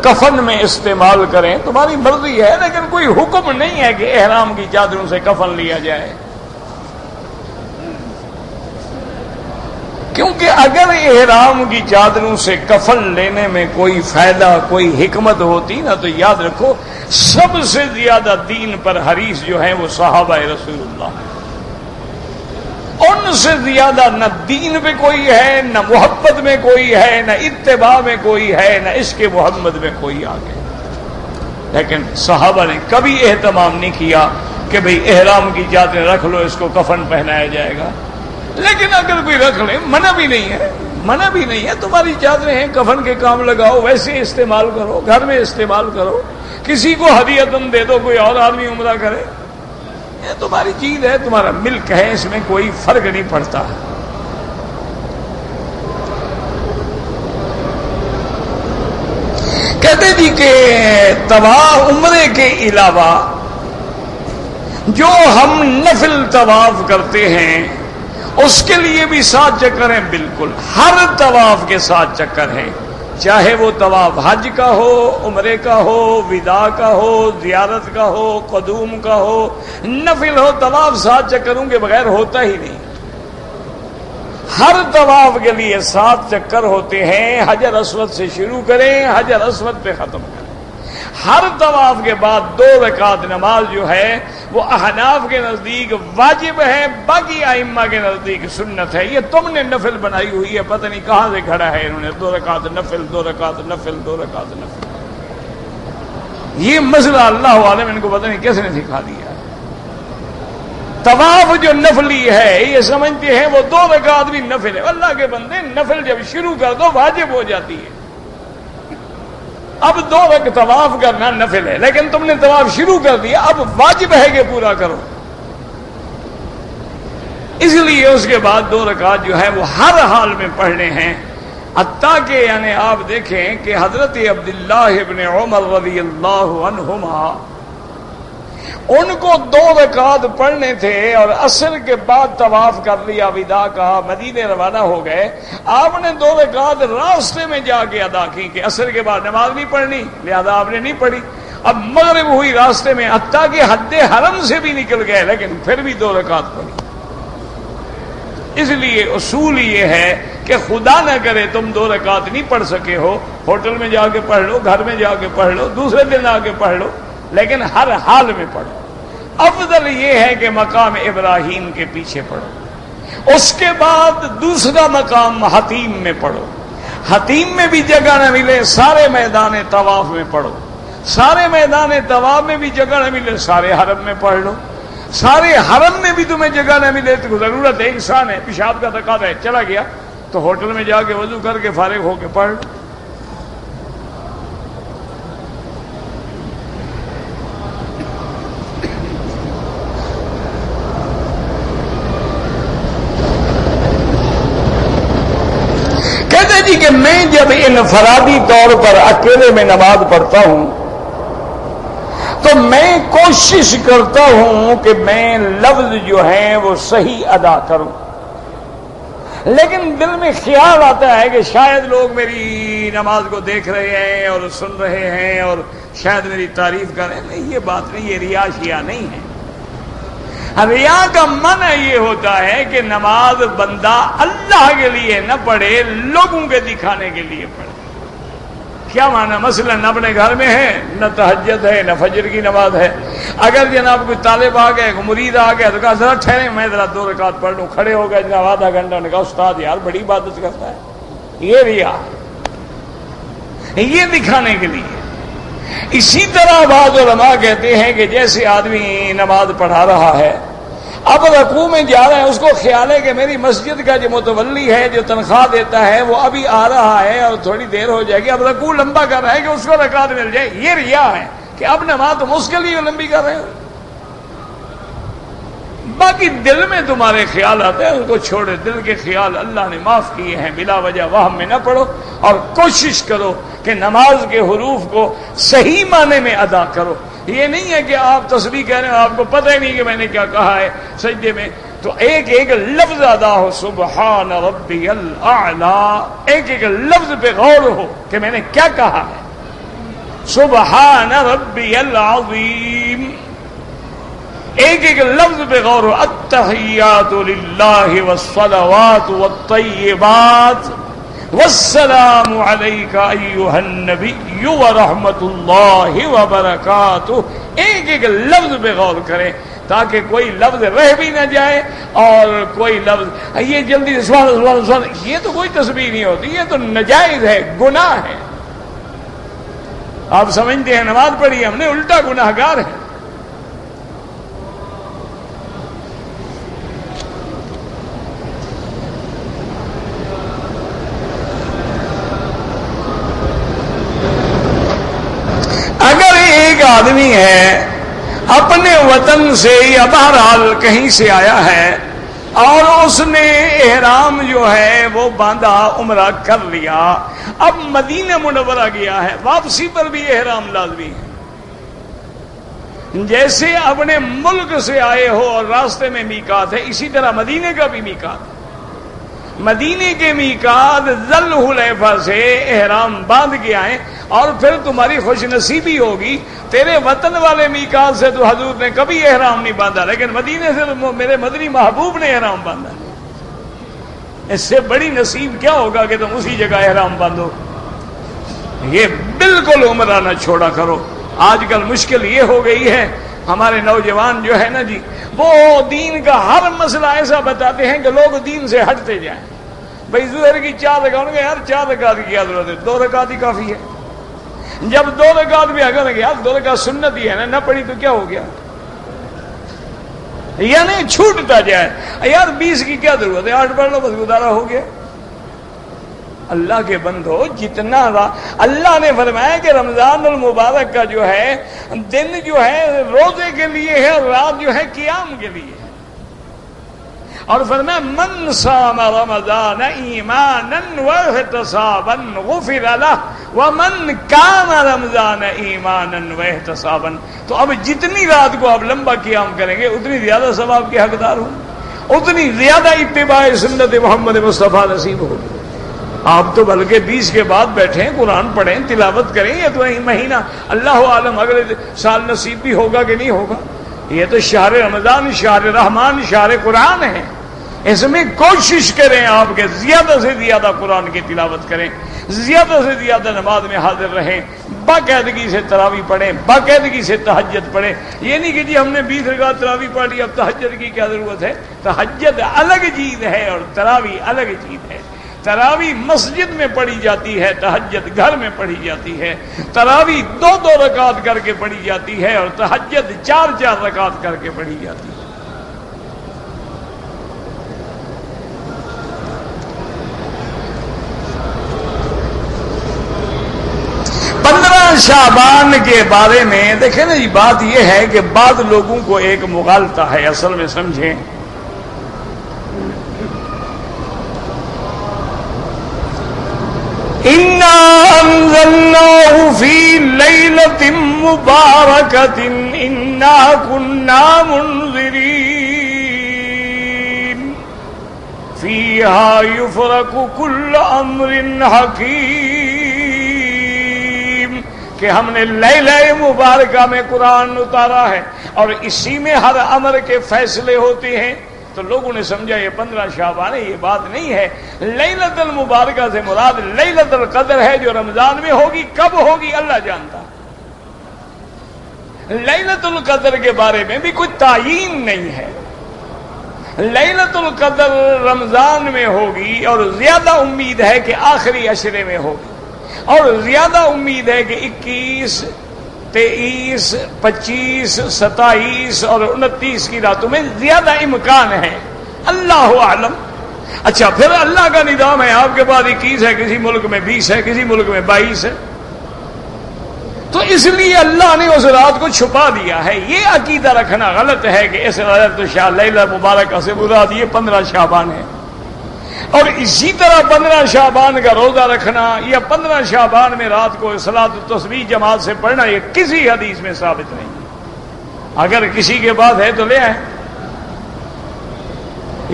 کفن میں استعمال کریں، تمہاری مرضی ہے، لیکن کوئی حکم نہیں ہے کہ احرام کی چادروں سے کفن لیا جائے، کیونکہ اگر احرام کی چادروں سے کفن لینے میں کوئی فائدہ، کوئی حکمت ہوتی نا، تو یاد رکھو سب سے زیادہ دین پر حریص جو ہیں وہ صحابہ رسول اللہ، ان سے زیادہ نہ دین پہ کوئی ہے، نہ محبت میں کوئی ہے، نہ اتباع میں کوئی ہے، نہ عشق محمد میں کوئی آگے۔ لیکن صحابہ نے کبھی اہتمام نہیں کیا کہ بھئی احرام کی چادر رکھ لو، اس کو کفن پہنایا جائے گا، لیکن اگر کوئی رکھ لے، منع بھی نہیں ہے، منع بھی نہیں ہے، تمہاری چادریں ہیں، کفن کے کام لگاؤ، ویسے استعمال کرو، گھر میں استعمال کرو، کسی کو ہدیتاً دے دو، کوئی اور آدمی عمرہ کرے، یہ تمہاری چیز ہے، تمہارا ملک ہے، اس میں کوئی فرق نہیں پڑتا۔ کہتے جی کہ طواف عمرے کے علاوہ جو ہم نفل طواف کرتے ہیں اس کے لیے بھی 7 چکر ہیں، بالکل ہر طواف کے 7 چکر ہیں، چاہے وہ طواف حج کا ہو، عمرے کا ہو، وداع کا ہو، زیارت کا ہو، قدوم کا ہو، نفل ہو، طواف 7 چکروں کے بغیر ہوتا ہی نہیں۔ ہر طواف کے لیے 7 چکر ہوتے ہیں، حجر اسود سے شروع کریں، حجر اسود پہ ختم کریں۔ ہر طواف کے بعد 2 رکعت نماز جو ہے وہ احناف کے نزدیک واجب ہے، باقی ائمہ کے نزدیک سنت ہے۔ یہ تم نے نفل بنائی ہوئی ہے، پتہ نہیں کہاں سے کھڑا ہے انہوں نے 2 رکعت نفل 2 رکعت نفل 2 رکعت نفل۔ یہ مسئلہ اللہ عالم ان کو پتہ نہیں کس نے سکھا دیا۔ طواف جو نفلی ہے یہ سمجھتے ہیں وہ 2 رکعت بھی نفل ہے۔ اللہ کے بندے، نفل جب شروع کر دو واجب ہو جاتی ہے۔ اب 2 رکعت طواف کرنا نفل ہے، لیکن تم نے طواف شروع کر دیا، اب واجب ہے کہ پورا کرو۔ اس لیے اس کے بعد 2 رکعت جو ہے وہ ہر حال میں پڑھنے ہیں، حتیٰ کہ یعنی آپ دیکھیں کہ حضرت عبداللہ ابن عمر رضی اللہ عنہما ان کو 2 رکعت پڑھنے تھے اور عصر کے بعد طواف کر لیا، وداع کہا، مدینے روانہ ہو گئے۔ آپ نے 2 رکعت راستے میں جا کے ادا کی کہ عصر کے بعد نماز نہیں پڑھنی، لہذا آپ نے نہیں پڑھی۔ اب مغرب ہوئی راستے میں، حتیٰ کہ حد حرم سے بھی نکل گئے، لیکن پھر بھی 2 رکعت پڑھی۔ اس لیے اصول یہ ہے کہ خدا نہ کرے تم 2 رکعت نہیں پڑھ سکے ہو، ہوٹل میں جا کے پڑھ لو، گھر میں جا کے پڑھ لو، دوسرے دن آ کے پڑھ لو، لیکن ہر حال میں پڑھو۔ افضل یہ ہے کہ مقام ابراہیم کے پیچھے پڑھو، اس کے بعد دوسرا مقام حتیم میں پڑھو۔ حتیم میں بھی جگہ نہ ملے سارے میدان طواف میں پڑھو، سارے میدان طواف میں بھی جگہ نہ ملے سارے حرم میں پڑھ لو، سارے حرم میں بھی تمہیں جگہ نہ ملے تو ضرورت ہے، انسان ہے، پیشاب کا تقاضا ہے، چلا گیا تو ہوٹل میں جا کے وضو کر کے فارغ ہو کے پڑھ لو۔ کہتے جی کہ میں جب انفرادی طور پر اکیلے میں نماز پڑھتا ہوں تو میں کوشش کرتا ہوں کہ میں لفظ جو ہیں وہ صحیح ادا کروں، لیکن دل میں خیال آتا ہے کہ شاید لوگ میری نماز کو دیکھ رہے ہیں اور سن رہے ہیں اور شاید میری تعریف کر رہے ہیں۔ نہیں، یہ بات نہیں، یہ ریا شیا نہیں ہے۔ ریا کا منع یہ ہوتا ہے کہ نماز بندہ اللہ کے لیے نہ پڑھے، لوگوں کے دکھانے کے لیے پڑھے۔ کیا معنی؟ مثلا نہ اپنے گھر میں ہے، نہ تہجد ہے، نہ فجر کی نماز ہے، اگر جناب کوئی طالب آ گیا، کوئی مرید آ گیا تو کہا ذرا ٹھہرے میں ذرا 2 رکعت پڑھ لوں، کھڑے ہو گئے جناب آدھا گھنٹہ، نے کہا استاد یار بڑی عبادت کرتا ہے، یہ ریا، یہ دکھانے کے لیے۔ اسی طرح بعض علماء کہتے ہیں کہ جیسے آدمی نماز پڑھا رہا ہے، اب رکوع میں جا رہا ہے، اس کو خیال ہے کہ میری مسجد کا جو متولی ہے، جو تنخواہ دیتا ہے، وہ ابھی آ رہا ہے اور تھوڑی دیر ہو جائے گی، اب رکوع لمبا کر رہا ہے کہ اس کو رکعت مل جائے، یہ ریا ہے کہ اب نماز تم اس کے لیے لمبی کر رہے ہو۔ باقی دل میں تمہارے خیال آتے ہیں، ان کو چھوڑے، دل کے خیال اللہ نے معاف کیے ہیں، بلا وجہ وہم میں نہ پڑھو، اور کوشش کرو کہ نماز کے حروف کو صحیح معنی میں ادا کرو۔ یہ نہیں ہے کہ آپ تسبیح کہہ رہے ہیں، آپ کو پتہ ہی نہیں کہ میں نے کیا کہا ہے سجدے میں، تو ایک ایک لفظ ادا ہو، سبحان ربی الاعلیٰ، ایک ایک لفظ پہ غور ہو کہ میں نے کیا کہا ہے، سبحان ربی العظیم، ایک ایک لفظ پہ غور ہو، التحیات للہ والصلوات والطیبات والسلام علیک ایھا النبی ورحمۃ اللہ وبرکاتہ، ایک ایک لفظ پہ غور کریں تاکہ کوئی لفظ رہ بھی نہ جائے، اور کوئی لفظ یہ جلدی سے سبحان اللہ سبحان اللہ، یہ تو کوئی تسبیح نہیں ہوتی، یہ تو ناجائز ہے، گناہ ہے۔ آپ سمجھتے ہیں نماز پڑھی ہم نے، الٹا گناہ گار ہے۔ اگر ایک آدمی ہے اپنے وطن سے یا بہرحال کہیں سے آیا ہے اور اس نے احرام جو ہے وہ باندھا، عمرہ کر لیا، اب مدینہ منورہ گیا ہے، واپسی پر بھی احرام لازمی ہے۔ جیسے اپنے ملک سے آئے ہو اور راستے میں میقات ہے، اسی طرح مدینے کا بھی میقات ہے۔ مدینے کے میقات ذل حلیفہ سے احرام باندھ کے آئے، اور پھر تمہاری خوش نصیبی ہوگی، تیرے وطن والے میقات سے تو حضور نے کبھی احرام نہیں باندھا، لیکن مدینے سے تو میرے مدنی محبوب نے احرام باندھا۔ اس سے بڑی نصیب کیا ہوگا کہ تم اسی جگہ احرام باندھو۔ یہ بالکل عمرہ نہ چھوڑا کرو، آج کل مشکل یہ ہو گئی ہے، ہمارے نوجوان جو ہے نا جی، وہ دین کا ہر مسئلہ ایسا بتاتے ہیں کہ لوگ دین سے ہٹتے جائیں۔ بھائی ظہر کی 4 رکعت یار 4 رکعت کی کیا ضرورت ہے، 2 رکعت ہی کافی ہے۔ جب 2 رکعت بھی اگر یار 2 رکعت سنت ہی ہے نا، نہ پڑھی تو کیا ہو گیا، یعنی چھوٹتا جائے، یار 20 کی کیا ضرورت ہے، 8 پڑھ لو بس گزارا ہو گیا۔ اللہ کے بندو، جتنا اللہ نے فرمایا کہ رمضان المبارک کا جو ہے دن جو ہے روزے کے لیے ہے اور رات جو ہے قیام کے لیے ہے، اور فرمایا من صام رمضان ایمانا واحتسابا غفر له ومن قام رمضان ایمانا واحتسابا۔ تو اب جتنی رات کو آپ لمبا قیام کریں گے اتنی زیادہ ثواب کے حقدار ہوں، اتنی زیادہ اتباع سنت محمد مصطفیٰ نصیب ہوگی۔ آپ تو بلکہ 20 کے بعد بیٹھیں، قرآن پڑھیں، تلاوت کریں، یہ تو مہینہ اللہ عالم اگلے سال نصیب بھی ہوگا کہ نہیں ہوگا۔ یہ تو شہر رمضان، شہر رحمان، شہر قرآن ہے، اس میں کوشش کریں آپ کے زیادہ سے زیادہ قرآن کی تلاوت کریں، زیادہ سے زیادہ نماز میں حاضر رہیں، باقاعدگی سے تراویح پڑھیں، باقاعدگی سے تہجد پڑھیں۔ یہ نہیں کہ جی ہم نے 20 رکعت تراویح پڑھ لی اب تہجد کی کیا ضرورت ہے۔ تہجد الگ چیز ہے اور تراویح الگ چیز ہے۔ تراویح مسجد میں پڑھی جاتی ہے، تہجد گھر میں پڑھی جاتی ہے۔ تراویح 2 رکعت کر کے پڑھی جاتی ہے اور تہجد 4 رکعت کر کے پڑھی جاتی ہے۔ 15 شعبان کے بارے میں دیکھیں نا جی، بات یہ ہے کہ بعض لوگوں کو ایک مغالطہ ہے، اصل میں سمجھیں اِنَّا أَنزَلْنَاهُ فِي لَيْلَةٍ مُبَارَكَةٍ إِنَّا كُنَّا مُنذِرِينَ فِيهَا يُفْرَقُ كُلُّ أَمْرٍ حَكِيمٍ، کہ ہم نے لیلہ مبارکہ میں قرآن اتارا ہے اور اسی میں ہر امر کے فیصلے ہوتے ہیں۔ تو لوگوں نے سمجھا یہ 15 شعبان ہے، یہ بات نہیں ہے۔ لیلۃ المبارکہ سے مراد لیلۃ القدر ہے جو رمضان میں ہوگی، کب ہوگی اللہ جانتا۔ لیلۃ القدر کے بارے میں بھی کوئی تعیین نہیں ہے۔ لیلۃ القدر رمضان میں ہوگی اور زیادہ امید ہے کہ آخری عشرے میں ہوگی، اور زیادہ امید ہے کہ 21، 23، 25، 27 اور 29 کی راتوں میں زیادہ امکان ہے، اللہ اعلم۔ اچھا، پھر اللہ کا نظام ہے، آپ کے پاس 21 ہے، کسی ملک میں 20 ہے، کسی ملک میں 22 ہے، تو اس لیے اللہ نے اس رات کو چھپا دیا ہے۔ یہ عقیدہ رکھنا غلط ہے کہ اس لیلہ مبارکہ سے مراد یہ 15 شعبان ہے، اور اسی طرح 15 شعبان کا روزہ رکھنا یا 15 شعبان میں رات کو صلاۃ التسبیح جماعت سے پڑھنا یہ کسی حدیث میں ثابت نہیں۔ اگر کسی کے پاس ہے تو لے آئیں،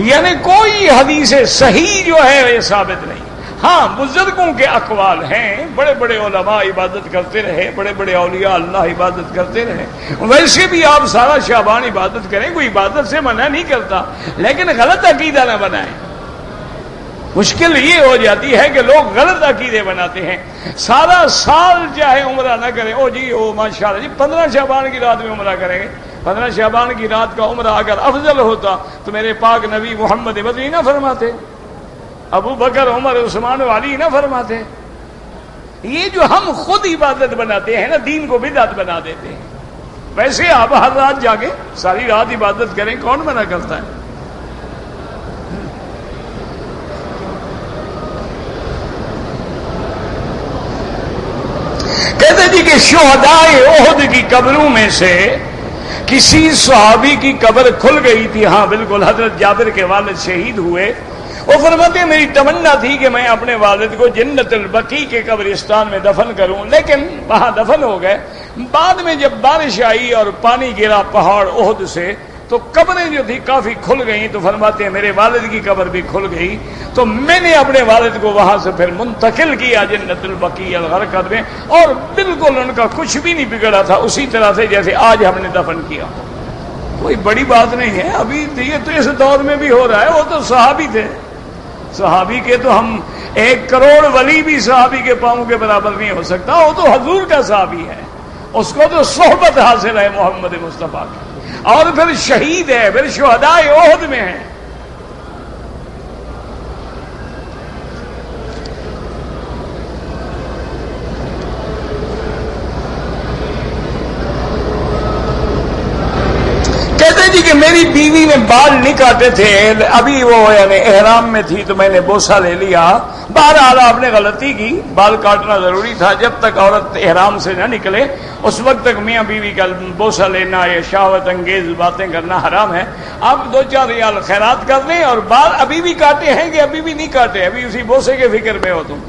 یعنی کوئی حدیث صحیح جو ہے یہ ثابت نہیں۔ ہاں، بزرگوں کے اقوال ہیں، بڑے بڑے علماء عبادت کرتے رہے، بڑے بڑے اولیاء اللہ عبادت کرتے رہے، ویسے بھی آپ سارا شعبان عبادت کریں، کوئی عبادت سے منع نہیں کرتا، لیکن غلط عقیدہ نہ بنائیں۔ مشکل یہ ہو جاتی ہے کہ لوگ غلط عقیدے بناتے ہیں، سارا سال چاہے عمرہ نہ کریں، او جی او ماشاءاللہ جی 15 شعبان کی رات میں عمرہ کریں گے۔ 15 شعبان کی رات کا عمرہ اگر افضل ہوتا تو میرے پاک نبی محمد مدنی نہ فرماتے، ابو بکر عمر عثمان و علی نہ فرماتے۔ یہ جو ہم خود عبادت بناتے ہیں نا، دین کو بدعت بنا دیتے ہیں۔ ویسے آپ ہر رات جاگے ساری رات عبادت کریں، کون منع کرتا ہے؟ کہتے جی کہ شہدائے احد کی قبروں میں سے کسی صحابی کی قبر کھل گئی تھی۔ ہاں بالکل، حضرت جابر کے والد شہید ہوئے۔ وہ فرماتے ہیں میری تمنا تھی کہ میں اپنے والد کو جنت البقیع کے قبرستان میں دفن کروں، لیکن وہاں دفن ہو گئے۔ بعد میں جب بارش آئی اور پانی گرا پہاڑ احد سے تو قبریں جو تھی کافی کھل گئیں، تو فرماتے ہیں میرے والد کی قبر بھی کھل گئی، تو میں نے اپنے والد کو وہاں سے پھر منتقل کیا جنت البقیع الغرقد میں، اور بالکل ان کا کچھ بھی نہیں بگڑا تھا، اسی طرح سے جیسے آج ہم نے دفن کیا۔ کوئی بڑی بات نہیں ہے، ابھی یہ تو اس دور میں بھی ہو رہا ہے۔ وہ تو صحابی تھے، صحابی کے تو ہم 1 کروڑ ولی بھی صحابی کے پاؤں کے برابر نہیں ہو سکتا، وہ تو حضور کا صحابی ہے، اس کو تو صحبت حاصل ہے محمد مصطفیٰ کی، اور پھر شہید ہے، پھر شہدائے احد میں ہے۔ کہتے جی کہ میری بیوی نے بال نہیں کاٹے تھے، ابھی وہ یعنی احرام میں تھی تو میں نے بوسہ لے لیا۔ بہرحال آپ نے غلطی کی، بال کاٹنا ضروری تھا، جب تک عورت احرام سے نہ نکلے اس وقت تک میاں بیوی کا بوسہ لینا یا شہوت انگیز باتیں کرنا حرام ہے۔ آپ 2-4 ریال خیرات کر لیں، اور بال ابھی بھی کاٹے ہیں کہ ابھی بھی نہیں کاٹے، ابھی اسی بوسے کے فکر میں ہو تم۔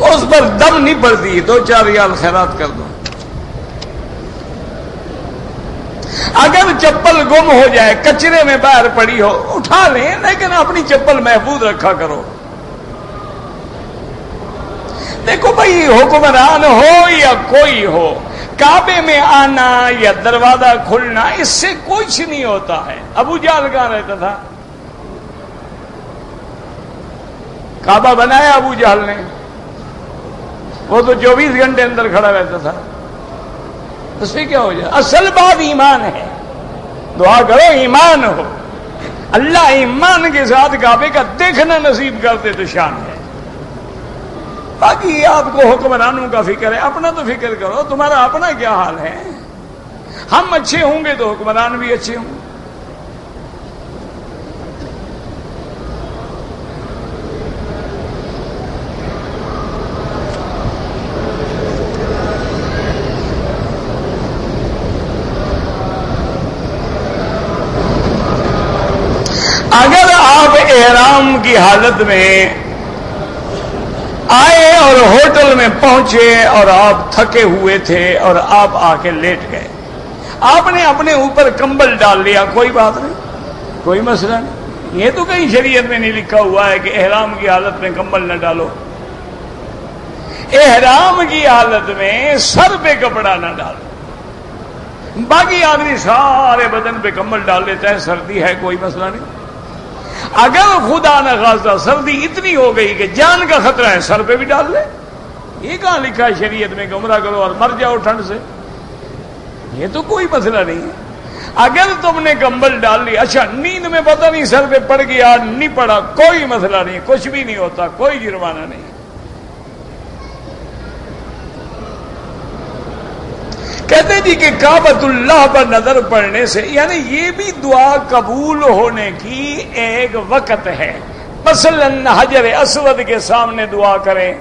اس پر دم نہیں پڑتی، 2-4 ریال خیرات کر دو۔ اگر چپل گم ہو جائے، کچرے میں باہر پڑی ہو، اٹھا لیں، لیکن اپنی چپل محفوظ رکھا کرو۔ دیکھو بھائی، حکمران ہو یا کوئی ہو، کعبے میں آنا یا دروازہ کھلنا اس سے کچھ نہیں ہوتا ہے۔ ابو جہل کہاں رہتا تھا؟ کعبہ بنایا ابو جہل نے، وہ تو 24 گھنٹے اندر کھڑا رہتا تھا، اس سے کیا ہو جائے؟ اصل بات ایمان ہے، دعا کرو ایمان ہو، اللہ ایمان کے ساتھ کعبے کا دیکھنا نصیب کرتے تو شان ہے۔ باقی آپ کو حکمرانوں کا فکر ہے، اپنا تو فکر کرو، تمہارا اپنا کیا حال ہے؟ ہم اچھے ہوں گے تو حکمران بھی اچھے ہوں گے۔ اگر آپ احرام کی حالت میں آئے اور ہوٹل میں پہنچے اور آپ تھکے ہوئے تھے اور آپ آ کے لیٹ گئے، آپ نے اپنے اوپر کمبل ڈال لیا، کوئی بات نہیں، کوئی مسئلہ نہیں۔ یہ تو کہیں شریعت میں نہیں لکھا ہوا ہے کہ احرام کی حالت میں کمبل نہ ڈالو۔ احرام کی حالت میں سر پہ کپڑا نہ ڈالو، باقی آدمی سارے بدن پہ کمبل ڈال لیتا ہے، سردی ہے کوئی مسئلہ نہیں۔ اگر خدا نخواستہ سردی اتنی ہو گئی کہ جان کا خطرہ ہے، سر پہ بھی ڈال لے۔ یہ کہاں لکھا ہے شریعت میں کہ عمرہ کرو اور مر جاؤ ٹھنڈ سے؟ یہ تو کوئی مسئلہ نہیں ہے۔ اگر تم نے کمبل ڈال لی، اچھا نیند میں پتہ نہیں سر پہ پڑ گیا نہیں پڑا، کوئی مسئلہ نہیں، کچھ بھی نہیں ہوتا، کوئی جرمانہ نہیں۔ کہتے جی کہ کعبۃ اللہ پر نظر پڑنے سے یعنی یہ بھی دعا قبول ہونے کی ایک وقت ہے۔ مثلاً حجر اسود کے سامنے دعا کریں،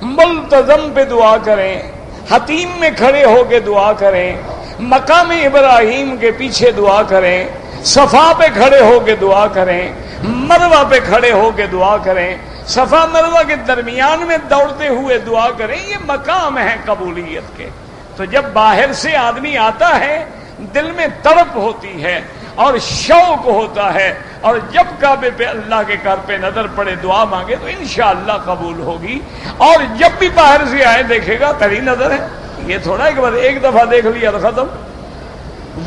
ملتزم پہ دعا کریں، حتیم میں کھڑے ہو کے دعا کریں، مقام ابراہیم کے پیچھے دعا کریں، صفا پہ کھڑے ہو کے دعا کریں، مروہ پہ کھڑے ہو کے دعا کریں، صفا مروہ کے درمیان میں دوڑتے ہوئے دعا کریں، یہ مقام ہے قبولیت کے۔ تو جب باہر سے آدمی آتا ہے دل میں تڑپ ہوتی ہے اور شوق ہوتا ہے، اور جب کعبے پہ اللہ کے گھر پہ نظر پڑے دعا مانگے تو انشاءاللہ قبول ہوگی۔ اور جب بھی باہر سے آئے دیکھے گا پہلی نظر ہے، یہ تھوڑا ہے کہ بس ایک دفعہ دیکھ لیا تو ختم۔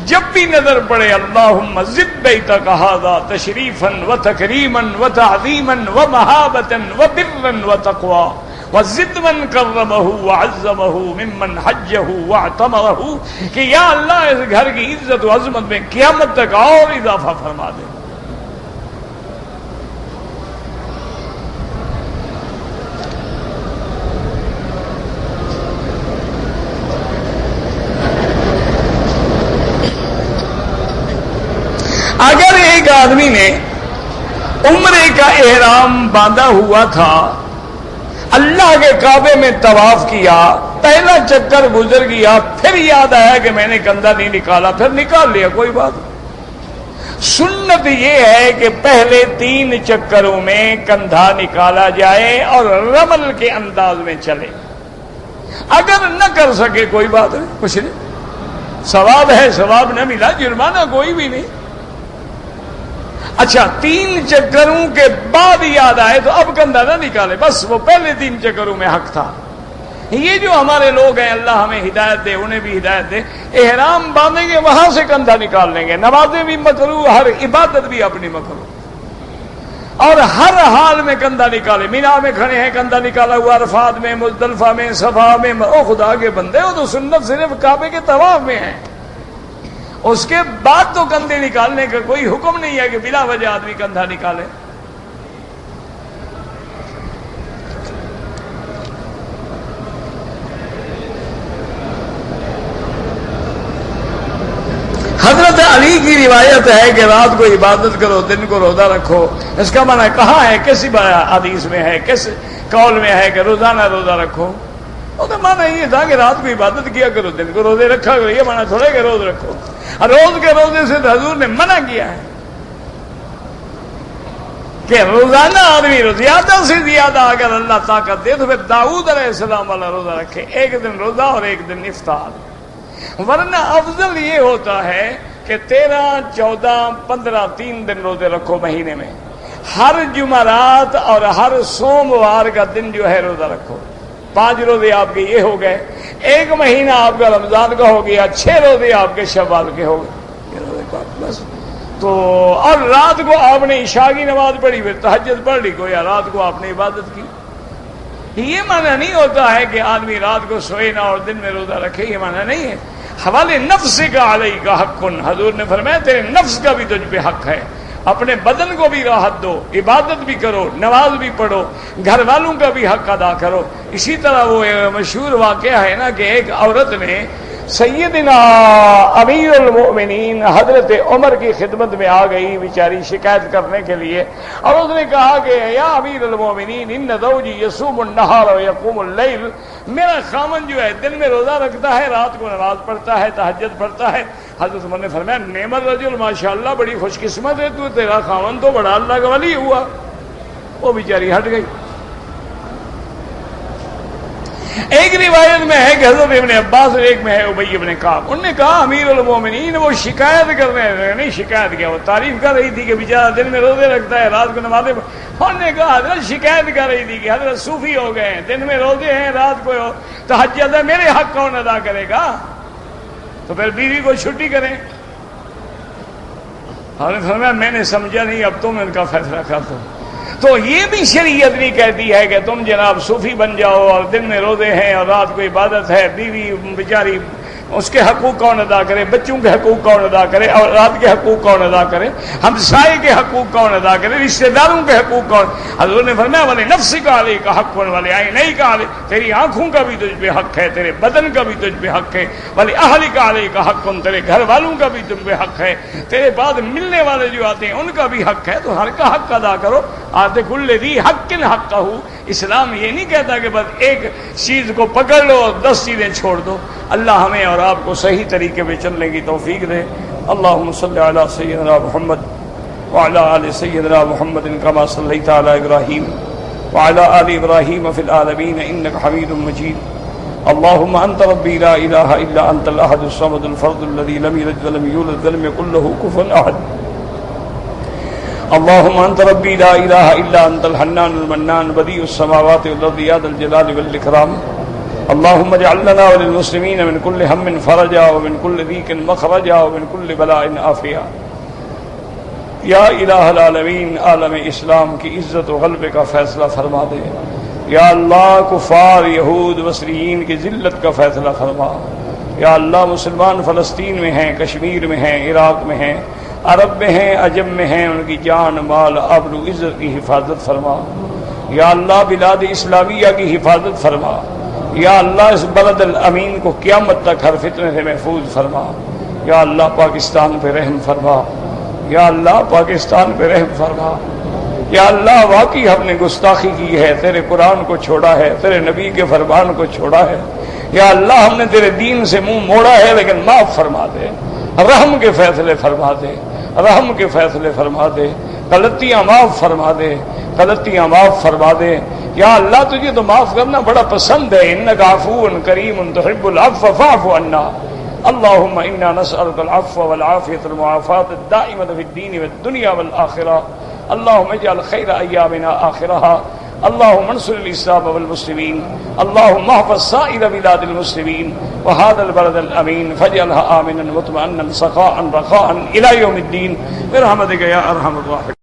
جب بھی نظر پڑے اللہم زد بیتک ھذا تشریفا و تکریما و تعظیما و مہابتا و برا و تقوا وزد من کرمہ وعظمہ ممن حجہ واعتمرہ، کہ یا اللہ اس گھر کی عزت و عظمت میں قیامت تک اور اضافہ فرما دے۔ اگر ایک آدمی نے عمرے کا احرام باندھا ہوا تھا، اللہ کے کعبے میں طواف کیا، پہلا چکر گزر گیا، پھر یاد آیا کہ میں نے کندھا نہیں نکالا، پھر نکال لیا، کوئی بات نہیں۔ سنت یہ ہے کہ پہلے 3 چکروں میں کندھا نکالا جائے اور رمل کے انداز میں چلے۔ اگر نہ کر سکے کوئی بات نہیں، کچھ نہیں، ثواب ہے، ثواب نہ ملا جرمانہ کوئی بھی نہیں۔ اچھا 3 چکروں کے بعد یاد آئے تو اب کندھا نہ نکالے، بس وہ پہلے 3 چکروں میں حق تھا۔ یہ جو ہمارے لوگ ہیں اللہ ہمیں ہدایت دے، انہیں بھی ہدایت دے، احرام باندھیں گے وہاں سے کندھا نکال لیں گے، نمازیں بھی مکروہ، ہر عبادت بھی اپنی مکروہ۔ اور ہر حال میں کندھا نکالے. مینا میں کھڑے ہیں کندھا نکالا ہوا, عرفات میں, مزدلفہ میں, صفا میں. او خدا کے بندے, وہ تو سنت صرف کعبے کے طواف میں ہے, اس کے بعد تو کندھے نکالنے کا کوئی حکم نہیں ہے کہ بلا وجہ آدمی کندھا نکالے. حضرت علی کی روایت ہے کہ رات کو عبادت کرو, دن کو روزہ رکھو. اس کا معنی کہاں ہے, کسی حدیث میں ہے, کس قول میں ہے کہ روزانہ روزہ رکھو؟ وہ تو معنی یہ تھا کہ رات کو عبادت کیا کرو, دن کو روزے رکھا کرو. یہ معنی تھوڑے کہ روز رکھو. روز کے روزے سے تو حضور نے منع کیا ہے کہ روزانہ آدمی زیادہ سے زیادہ اگر اللہ طاقت دے تو پھر داؤد علیہ السلام والا روزہ رکھے, ایک دن روزہ اور ایک دن افطار. ورنہ افضل یہ ہوتا ہے کہ 13, 14, 15 3 دن روزے رکھو مہینے میں. ہر جمعرات اور ہر سوموار کا دن جو ہے روزہ رکھو. 5 روزے آپ کے یہ ہو گئے, ایک مہینہ آپ کا رمضان کا ہو گیا, 6 روزے آپ کے شوال کے ہو گئے بس. تو اور رات کو آپ نے عشاء کی نماز پڑھی, پھر تہجد پڑھ لی, گویا رات کو آپ نے عبادت کی. یہ معنی نہیں ہوتا ہے کہ آدمی رات کو سوئے نہ اور دن میں روزہ رکھے, یہ معنی نہیں ہے. حوالے نفس کا علیہ کا حق, حضور نے فرمایا تیرے نفس کا بھی تجھ پہ حق ہے. اپنے بدن کو بھی راحت دو, عبادت بھی کرو, نماز بھی پڑھو, گھر والوں کا بھی حق ادا کرو. اسی طرح وہ مشہور واقعہ ہے نا کہ ایک عورت نے سیدنا امیر المؤمنین حضرت عمر کی خدمت میں آ گئی بیچاری شکایت کرنے کے لیے, اور اس نے کہا کہ یا امیر المؤمنین ان زوجی یصوم النہار و یقوم اللیل, میرا خامن جو ہے دن میں روزہ رکھتا ہے, رات کو نماز پڑھتا ہے, تہجد پڑھتا ہے. حضرت عمر نے فرمایا نعم الرجل, ماشاءاللہ بڑی خوش قسمت ہے تو, تیرا خامن تو بڑا اللہ کا ولی ہوا. وہ بیچاری ہٹ گئی. ایک روایت میں ہے کہ حضرت ابن عباس, ایک میں ہے ابی ابن کعب, انہوں نے کہا امیر المومنین وہ شکایت کر رہے ہیں. نہیں شکایت کیا, وہ تعریف کر رہی تھی کہ بیچارہ دن میں روزے رکھتا ہے, رات کو نمازیں. انہوں نے کہا حضرت شکایت کر رہی تھی کہ حضرت صوفی ہو گئے ہیں, دن میں روزے ہیں, رات کو تہجد ہے, میرے حق کون ادا کرے گا؟ تو پھر بیوی کو چھٹی کریں. اور فرمایا میں نے سمجھا نہیں, اب تم ان کا فیصلہ کر دو. تو یہ بھی شریعت نہیں کہتی ہے کہ تم جناب صوفی بن جاؤ اور دن میں روزے ہیں اور رات کو عبادت ہے. بیوی بیچاری اس کے حقوق کون ادا کرے, بچوں کے حقوق کون ادا کرے, اور رات کے حقوق کون ادا کرے, ہمسائے کے حقوق کون ادا کرے, رشتہ داروں کے حقوق کون. حضور نے فرمایا والے نفس کا علیہ کا حق کون, والے آئے نہیں کا علیہ, تیری آنکھوں کا بھی تجھ پہ حق ہے, تیرے بدن کا بھی تجھ پہ حق ہے. والے اہل کا علیہ کا حق کون, تیرے گھر والوں کا بھی تجھ پہ حق ہے, تیرے بعد ملنے والے جو آتے ہیں ان کا بھی حق ہے. تو ہر کا حق ادا کرو. آتے کل ذی حق حق کا ہو. اسلام یہ نہیں کہتا کہ بس ایک چیز کو پکڑ لو اور 10 چیزیں چھوڑ دو. اللہ ہمیں اور آپ کو صحیح طریقے پہ چلنے کی توفیق دے. اللہم صلی علی سیدنا محمد وعلی آل سیدنا محمد کما صلیت علی ابراہیم وعلی آل ابراہیم فی العالمین انک حمید مجید. اللہم انت ربی لا الہ الا انت الاحد الصمد الفرد الذی لم یلد ولم یولد ولم یکن لہ کفوا احد. اللہم انت ربی لا الہ الا انت الحنان المنان بدیع السماوات والارض یا ذا الجلال والاکرام. اللهم اجعل لنا وللمسلمين من كل هم فرجا ومن كل ضيق مخرجا ومن كل بلاء عافيا. یا الہ العالمین, عالم اسلام کی عزت و غلبے کا فیصلہ فرما دے. یا اللہ کفار یہود مصریین کی ذلت کا فیصلہ فرما. یا اللہ مسلمان فلسطین میں ہیں, کشمیر میں ہیں, عراق میں ہیں, عرب میں ہیں, عجم میں ہیں, ان کی جان مال آبرو عزت کی حفاظت فرما. یا اللہ بلاد اسلامیہ کی حفاظت فرما. یا اللہ اس بلد الامین کو قیامت تک ہر فتنے سے محفوظ فرما. یا اللہ پاکستان پہ رحم فرما. یا اللہ پاکستان پہ رحم فرما. یا اللہ واقعی ہم نے گستاخی کی ہے, تیرے قرآن کو چھوڑا ہے, تیرے نبی کے فرمان کو چھوڑا ہے. یا اللہ ہم نے تیرے دین سے منہ موڑا ہے, لیکن معاف فرما دے, رحم کے فیصلے فرما دے, رحم کے فیصلے فرما دے, غلطیاں معاف فرما دے, غلطیاں معاف فرما دے. یا اللہ تجھے تو معاف کرنا بڑا پسند ہے, انک عفو کریم تحب العفو فاعف عنا. اللہم انا نسألک العفو والعافیۃ المعافاۃ الدائمۃ فی الدین والدنیا والآخرہ. اللہم اجعل خیر ایامنا آخرہا. اللہم انصر الاسلام والمسلمین. اللہم احفظ سائر بلاد المسلمین وهذا البلد الامین فاجعلها آمنا مطمئنا سخاء رخاء الى یوم الدین برحمتک یا ارحم الراحمین.